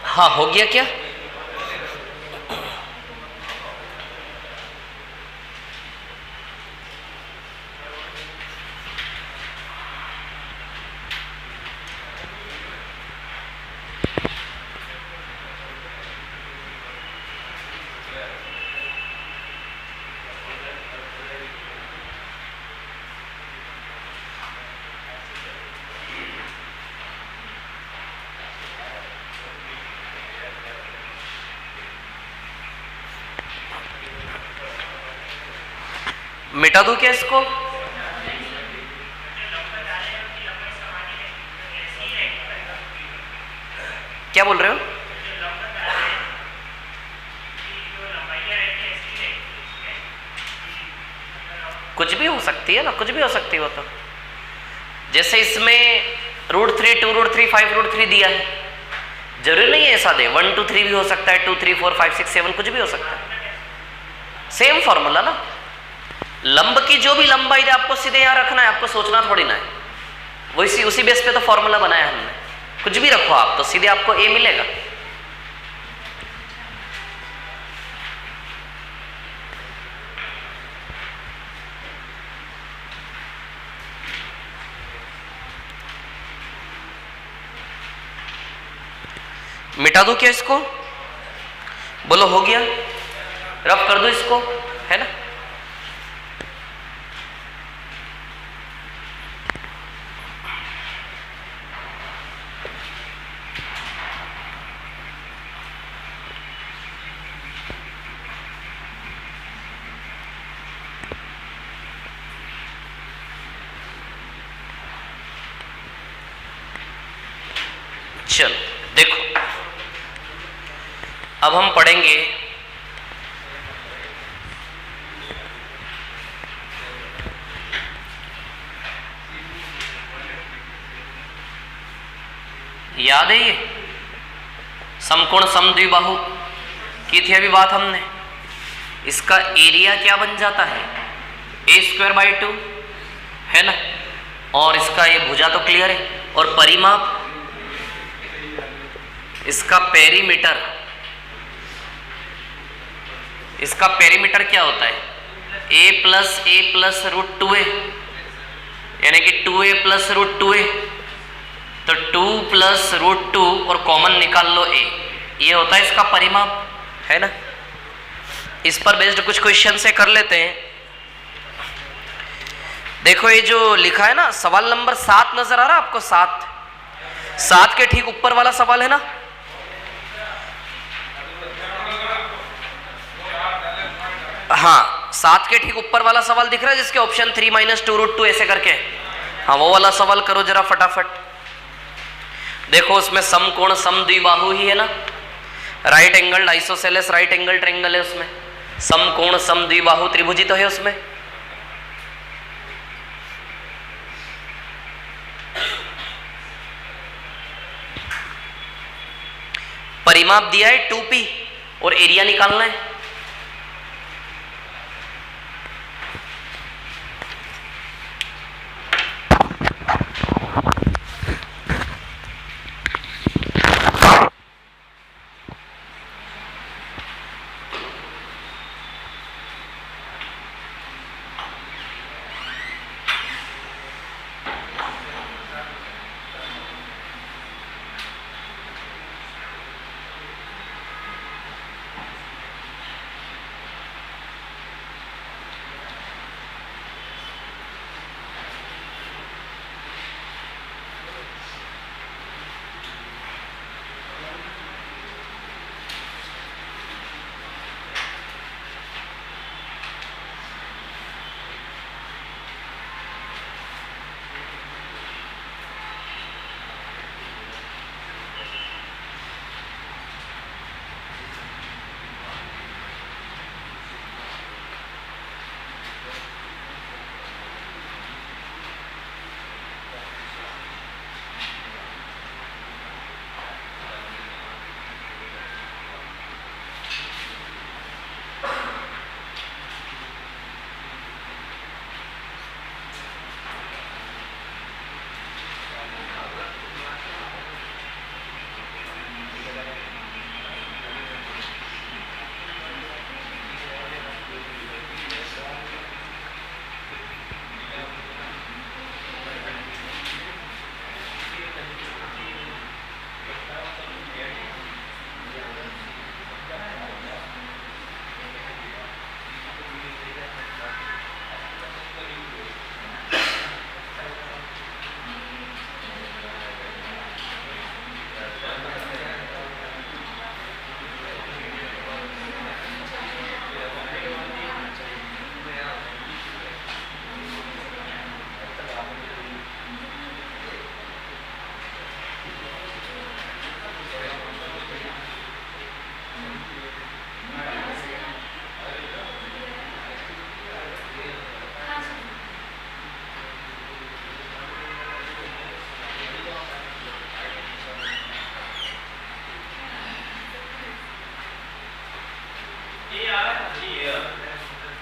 हाँ हो गया क्या? मिटा दूं क्या इसको? क्या बोल रहे हो? कुछ भी हो सकती है ना, कुछ भी हो सकती है वो तो। जैसे इसमें √3 2√3 5√3 दिया है, जरूरी नहीं है ऐसा दे, 1 2 3 भी हो सकता है, 2 3 4 5 6 7 कुछ भी हो सकता है। सेम फॉर्मूला ना, लंब की जो भी लंबाई है आपको सीधे यहां रखना है, आपको सोचना थोड़ी ना है। वो उसी बेस पे तो फॉर्मूला बनाया हमने। कुछ भी रखो आप तो सीधे आपको ए मिलेगा। मिटा दूं क्या इसको? बोलो हो गया? रफ कर दो इसको, है ना? चलो देखो, अब हम पढ़ेंगे याद है ये समकोण समद्विबाहु की थी अभी बात हमने। इसका एरिया क्या बन जाता है? a² / 2 है ना, और इसका ये भुजा तो क्लियर है। और परिमाप इसका पेरीमीटर, इसका पेरीमीटर क्या होता है? a प्लस रूट 2a, यानी कि 2a प्लस रूट 2a, तो 2 प्लस रूट 2 और कॉमन निकाल लो a, ये होता है इसका परिमाप, है ना। इस पर बेस्ड कुछ क्वेश्चन से कर लेते हैं। देखो ये जो लिखा है ना, सवाल नंबर 7 नजर आ रहा है आपको? 7 के ठीक ऊपर वाला सवाल है ना। हाँ, 7 के ठीक ऊपर वाला सवाल दिख रहा है जिसके ऑप्शन 3 माइनस 2 रूट 2 ऐसे करके। हाँ, वो वाला सवाल करो जरा फटाफट। देखो उसमें समकोण समद्विबाहु ही है ना, right angle isosceles right angle triangle है उसमें, समकोण समद्विबाहु त्रिभुज तो है उसमें। परिमाप दिया है 2p और एरिया निकालना है।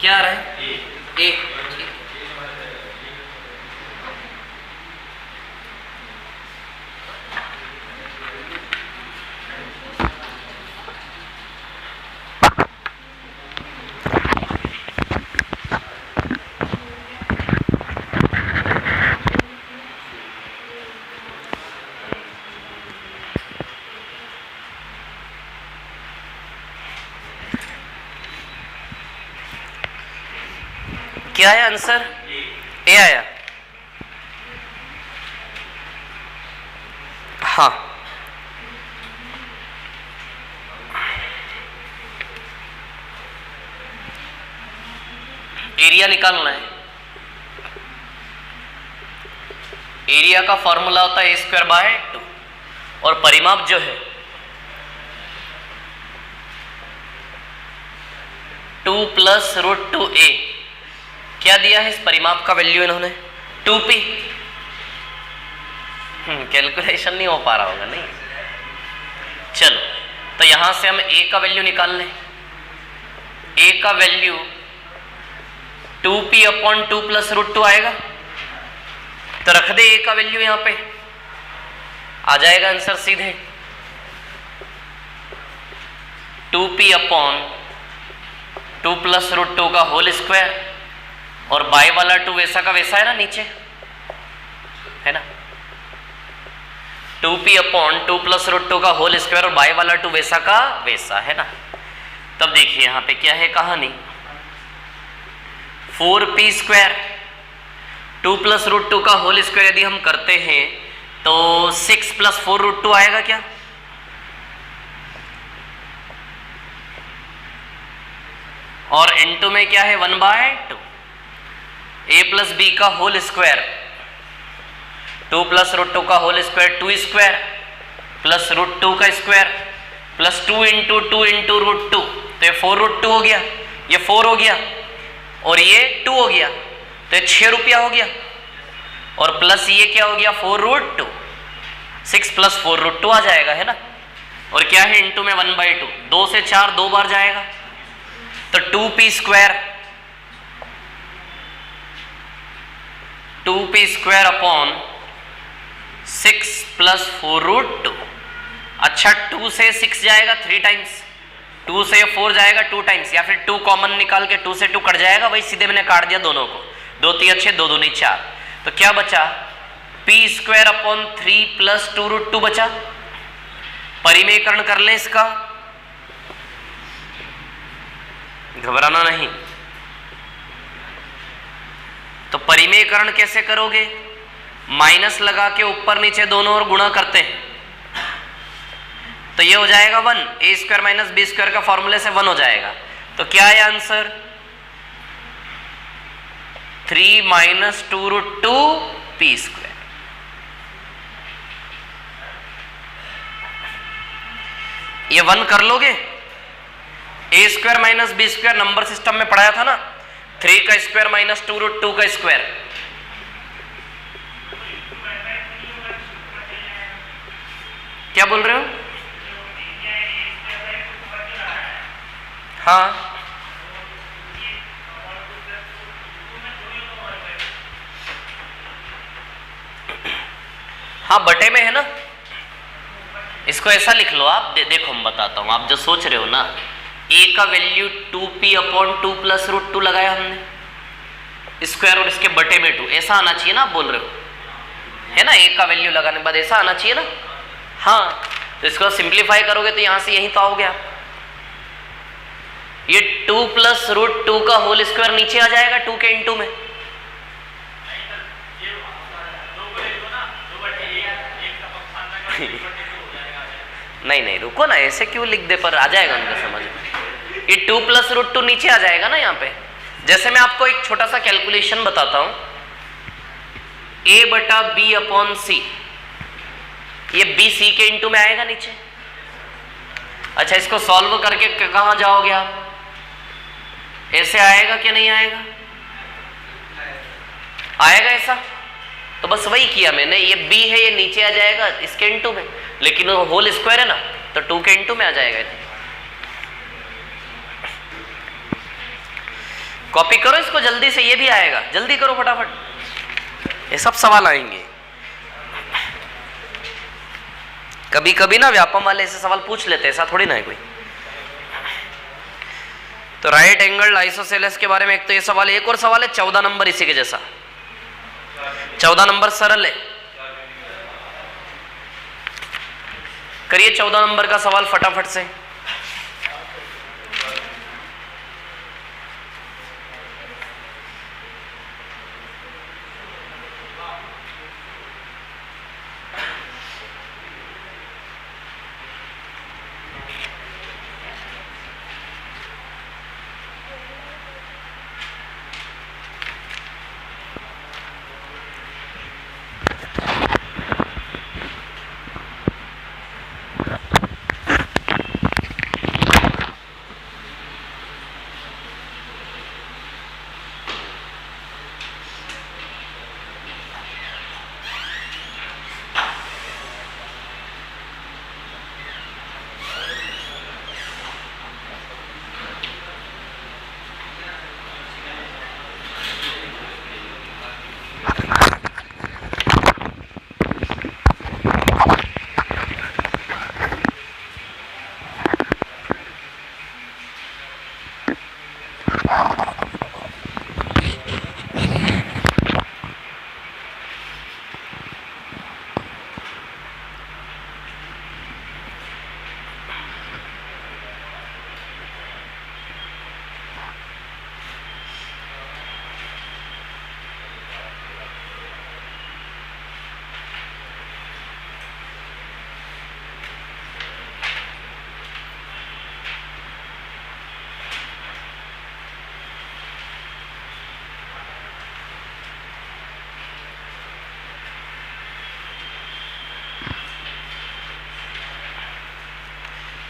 क्या आ रहा है? ए। क्या आया आंसर? ए आया। हाँ, एरिया निकालना है। एरिया का फॉर्मूला होता है a² 2 और परिमाप जो है 2 प्लस रूट 2a। क्या दिया है इस परिमाप का वैल्यू इन्होंने? 2p। कैलकुलेशन नहीं हो पा रहा होगा, नहीं। चलो, तो यहां से हम a का वैल्यू निकाल लें। a का वैल्यू 2p/2 प्लस रूट 2 आएगा, तो रख दे a का वैल्यू यहां पे। आ जाएगा आंसर सीधे 2p अपॉन 2 प्लस रूट 2 का होल स्क्वायर, और बाय वाला 2 वैसा का वैसा है ना नीचे, है ना, 2p अपॉन 2 प्लस रूट 2 का होल स्क्वायर और बाय वाला 2 वैसा का वैसा, है ना। तब देखिए यहाँ पे क्या है कहानी, 4p स्क्वायर 2 प्लस रूट 2 का होल स्क्वायर यदि हम करते हैं तो 6 प्लस 4 रूट 2 आएगा क्या, और इनटू में क्या है 1/2, a प्लस बी का होल स्क्वायर 2 प्लस रूट 2 का whole square 2 square plus root 2 का स्क्वायर प्लस 2 इंटू रूट 2, तो ये 4 रूट 2 हो गया, ये 4 हो गया और ये 2 हो गया, तो ये 6 रुपया हो गया, और प्लस ये क्या हो गया 4 रूट 2, 6 प्लस 4 रूट 2 आ जाएगा, है ना, और क्या है इंटू में 1/2, 2 से 4 2 बार जाएगा, तो 2p square upon 6 plus 4 root 2। अच्छा 2 से 6 जाएगा 3 टाइम्स, 2 से 4 जाएगा 2 टाइम्स, या फिर 2 कॉमन निकाल के 2 से 2 कट जाएगा, वही सीधे मैंने काट दिया दोनों को, 2 3 6 2 दूनी 4, तो क्या बचा p square upon 3 plus 2 root 2 बचा। परिमेयकरण कर लें इसका, घबराना नहीं। तो परिमेयकरण कैसे करोगे, माइनस लगा के ऊपर नीचे दोनों ओर गुणा करते हैं, तो ये हो जाएगा 1, a square minus b square का फॉर्मूले से 1 हो जाएगा, तो क्या है answer 3 minus 2 root 2 p square. ये 1 कर लोगे, a square minus b square number system में पढ़ाया था ना, 3 का स्क्वायर माइनस 2 रूट 2 का स्क्वायर, क्या बोल रहे हो, हाँ हाँ बटे में है ना, इसको ऐसा लिख लो आप, देखो हम बताता हूं, आप जो सोच रहे हो ना, a का value 2p upon 2 plus root 2 लगाया हमने स्क्वायर और इसके बटे में 2, ऐसा आना चाहिए ना, आप बोल रहे हो, है ना, a का वैल्यू लगाने के बाद ऐसा आना चाहिए ना, हाँ, तो इसको सिंप्लीफाई करोगे तो यहां से यहीं तो आओगे आप, ये 2 प्लस रूट 2 का होल स्क्वायर नीचे आ जाएगा 2 के इंटू में, नहीं रुको ना, ऐसे क्यों लिख दे, पर आ जाएगा उनका समझ में, ये 2 प्लस रूट 2 नीचे आ जाएगा ना यहाँ पे। जैसे मैं आपको एक छोटा सा कैलकुलेशन बताता हूं, a बटा b अपॉन सी, ये b c के इंटू में आएगा नीचे। अच्छा इसको सॉल्व करके कहां जाओगे आप, ऐसे आएगा कि नहीं आएगा, आएगा ऐसा, तो बस वही किया मैंने, ये b है ये नीचे आ जाएगा इसके इंटू में, लेकिन वो होल स्क्वायर है ना, तो 2 के इंटू में आ जाएगा। कॉपी करो इसको जल्दी से, ये भी आएगा, जल्दी करो फटाफट, ये सब सवाल आएंगे। कभी कभी ना व्यापम वाले ऐसे सवाल पूछ लेते हैं, ऐसा थोड़ी ना है कोई। तो राइट एंगल आइसोसेलेस के बारे में एक तो ये सवाल, एक और सवाल है 14 नंबर इसी के जैसा, 14 नंबर सरल है, करिए 14 नंबर का सवाल फटाफट से।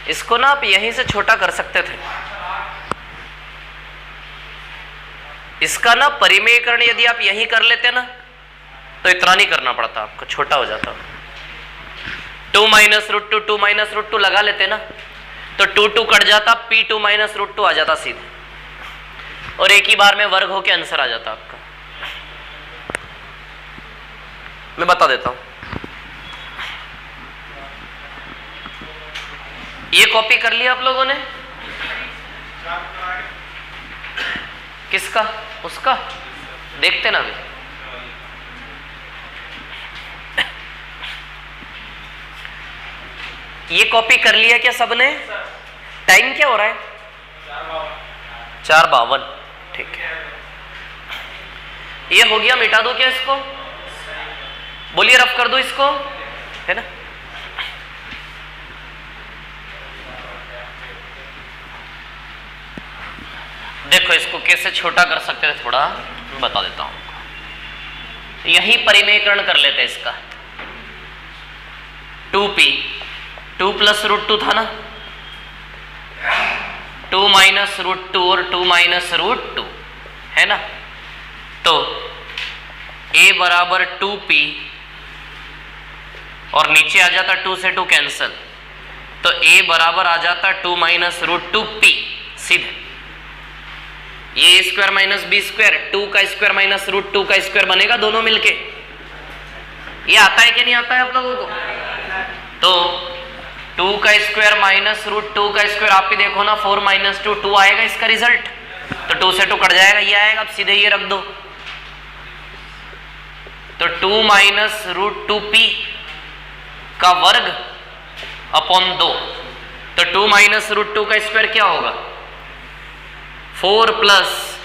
इसको ना आप यहीं से छोटा कर सकते थे। इसका ना परिमेयकरण यदि आप यहीं कर लेते ना तो इतना नहीं करना पड़ता आपको, छोटा हो जाता। 2 माइनस रूट 2, 2 माइनस रूट 2 लगा लेते ना तो 2 2 कट जाता, P2 माइनस रूट 2 आ जाता सीधे, और एक ही बार में वर्ग होके आंसर आ जाता आपका। मैं बता देता हूं, ये कॉपी कर लिया आप लोगों ने? किसका? उसका देखते ना अभी। ये कॉपी कर लिया क्या सबने? टाइम क्या हो रहा है? 4:52। ठीक है, ये हो गया। मिटा दो क्या इसको? बोलिए, रफ कर दो इसको, है ना? देखो इसको कैसे छोटा कर सकते थे, थोड़ा बता देता हूं। यही परिमेयकरण कर लेते हैं इसका। 2p, 2 प्लस रूट 2 था ना, 2 माइनस रूट 2 और 2 माइनस रूट 2, है ना? तो a बराबर 2p, और नीचे आ जाता 2 से 2 कैंसल, तो a बराबर आ जाता 2 माइनस रूट 2p सीधे। ये a square minus b square, 2 का स्क्वायर माइनस रूट 2 का स्क्वायर बनेगा दोनों मिलके। ये आता है कि नहीं आता है आप लोगों को? तो 2 का स्क्वायर माइनस रूट 2 का स्क्वायर, आप भी देखो ना, 4 माइनस 2, 2 आएगा इसका रिजल्ट, तो 2 से 2 कट जाएगा, ये आएगा। अब सीधे ये रख दो, तो 2 माइनस रूट 2p का वर्ग अपॉन 2, तो 2 माइनस रूट 2 का स्क्वायर क्या होगा? 4 प्लस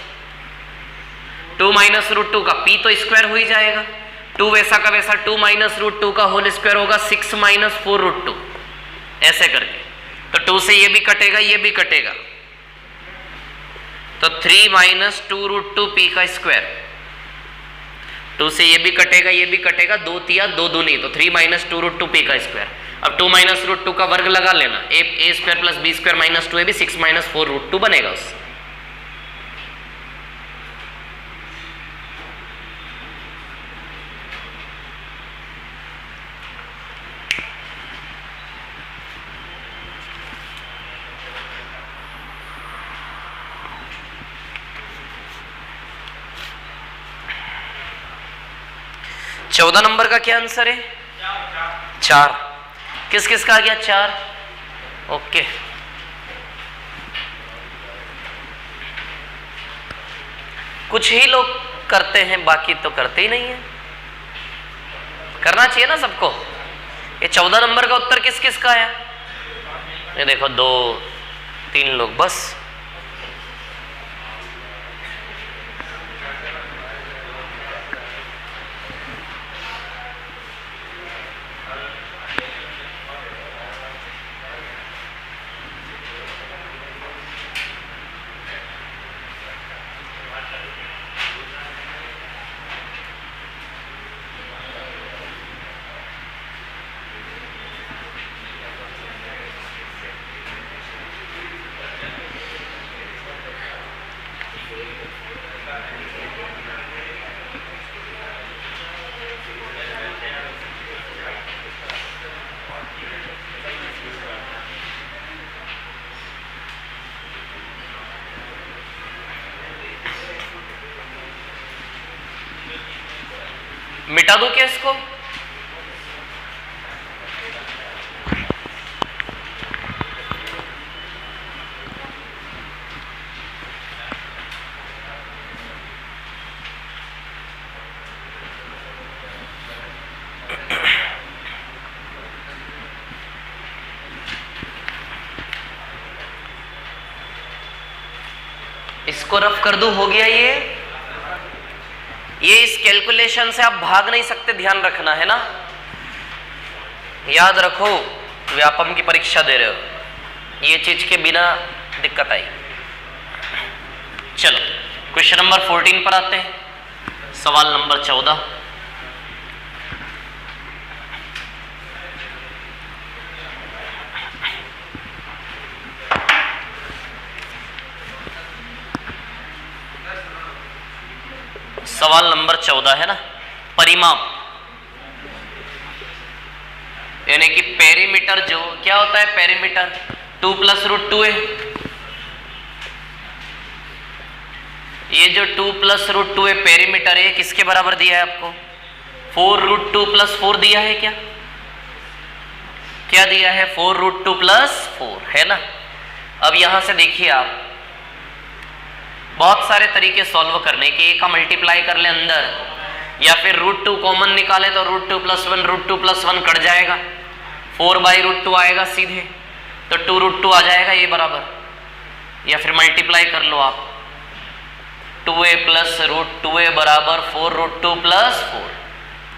2 माइनस रूट 2 का p तो स्क्वायर हो ही जाएगा, 2 वैसा का वैसा, 2 माइनस रूट 2 का होल स्क्वायर होगा 6 माइनस 4 रूट 2, ऐसे करके। तो 2 से ये भी कटेगा, ये भी कटेगा, तो 3 माइनस 2 रूट 2 p का स्क्वायर। 2 से ये भी कटेगा, ये भी कटेगा, 2 तिया 2 दूनी, तो 3 माइनस 2 रूट 2 p का स्क्वायर। अब 2 माइनस रूट 2 का वर्ग लगा लेना, a square plus b square minus 2 भी 6 माइनस 4 रूट 2 बनेगा उससे। चौदह नंबर का क्या आंसर है? 4। किस किस का आ गया? 4। ओके, कुछ ही लोग करते हैं, बाकी तो करते ही नहीं है। करना चाहिए ना सबको। ये 14 नंबर का उत्तर किस किस का आया? ये देखो 2 3 लोग बस। मिटा दूं क्या इसको? इसको रफ कर दूं, हो गया ये इस कैलकुलेशन से आप भाग नहीं सकते, ध्यान रखना है ना। याद रखो, व्यापम की परीक्षा दे रहे हो, ये चीज के बिना दिक्कत आई। चलो क्वेश्चन नंबर 14 पर आते हैं, सवाल नंबर 14। सवाल नंबर 14 है ना, परिमाप यानी कि पेरीमीटर जो क्या होता है, पेरीमीटर 2 + √2a। ये जो 2 + √2a पेरीमीटर है किसके बराबर दिया है आपको, 4√2 + 4 दिया है क्या, क्या दिया है, 4√2 + 4 है ना। अब यहां से देखिए आप बहुत सारे तरीके सॉल्व करने के, एक का मल्टीप्लाई कर ले अंदर या फिर √2 कॉमन निकाले तो √2 + 1 √2 + 1 कट जाएगा, 4/√2 आएगा सीधे, तो 2√2 आ जाएगा ये बराबर, या फिर मल्टीप्लाई कर लो आप 2a + √2a बराबर 4√2 + 4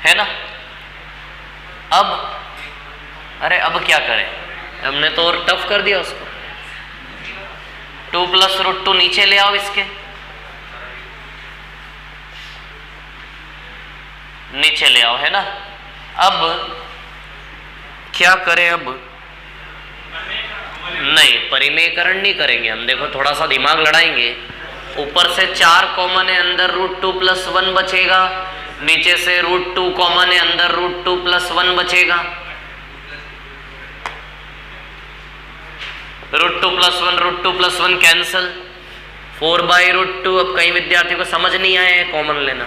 है ना। अब क्या करें, हमने तो और टफ कर दिया उसको, 2 + √2 नीचे ले आओ, इसके नीचे ले आओ है ना। अब क्या करें, अब नहीं परिमेयकरण नहीं करेंगे हम, देखो थोड़ा सा दिमाग लड़ाएंगे। ऊपर से 4 कॉमन है, अंदर √2 + 1 बचेगा, नीचे से √2 कॉमन है, अंदर √2 + 1 बचेगा, √2 + 1 √2 + 1 कैंसल, 4/√2। अब कई विद्यार्थियों को समझ नहीं आया कॉमन लेना,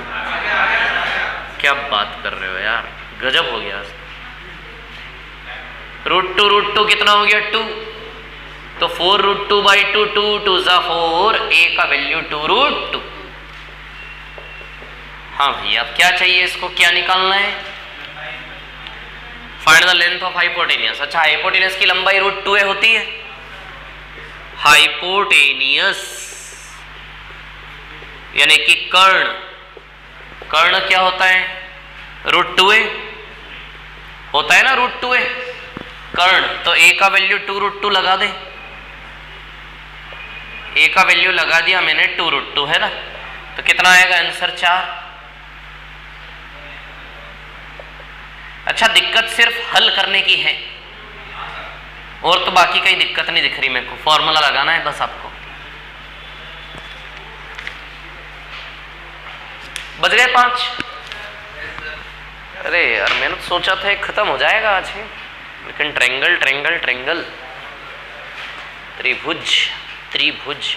क्या बात कर रहे हो यार, गजब हो गया। √2 कितना हो गया 2, तो 4√2/2 2 2 = 4, a का वैल्यू 2√2। हाँ भैया अब क्या चाहिए, इसको क्या निकालना है, find the length of hypotenuse. अच्छा हाइपोटेनियस की लंबाई √2a होती है, हाइपोटेनियस यानी कि कर्ण, कर्ण क्या होता है, √2a होता है ना, √2a कर्ण, तो a का वैल्यू 2√2 लगा दे, a का वैल्यू लगा दिया मैंने 2√2 है ना, तो कितना आएगा आंसर 4। अच्छा दिक्कत सिर्फ हल करने की है, और तो बाकी कोई दिक्कत नहीं दिख रही मेरे को, फॉर्मूला लगाना है बस आपको। बज गए 5। अरे यार मैंने तो सोचा था खत्म हो जाएगा आज ही, लेकिन ट्रेंगल ट्रेंगल ट्रेंगल त्रिभुज त्रिभुज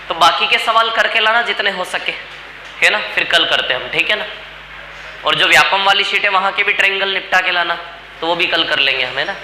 तो बाकी के सवाल करके लाना जितने हो सके है ना, फिर कल करते हैं हम, ठीक है ना। और जो व्यापम वाली शीट है वहां के भी ट्रायंगल निपटा के लाना, तो वो भी कल कर लेंगे हम है ना।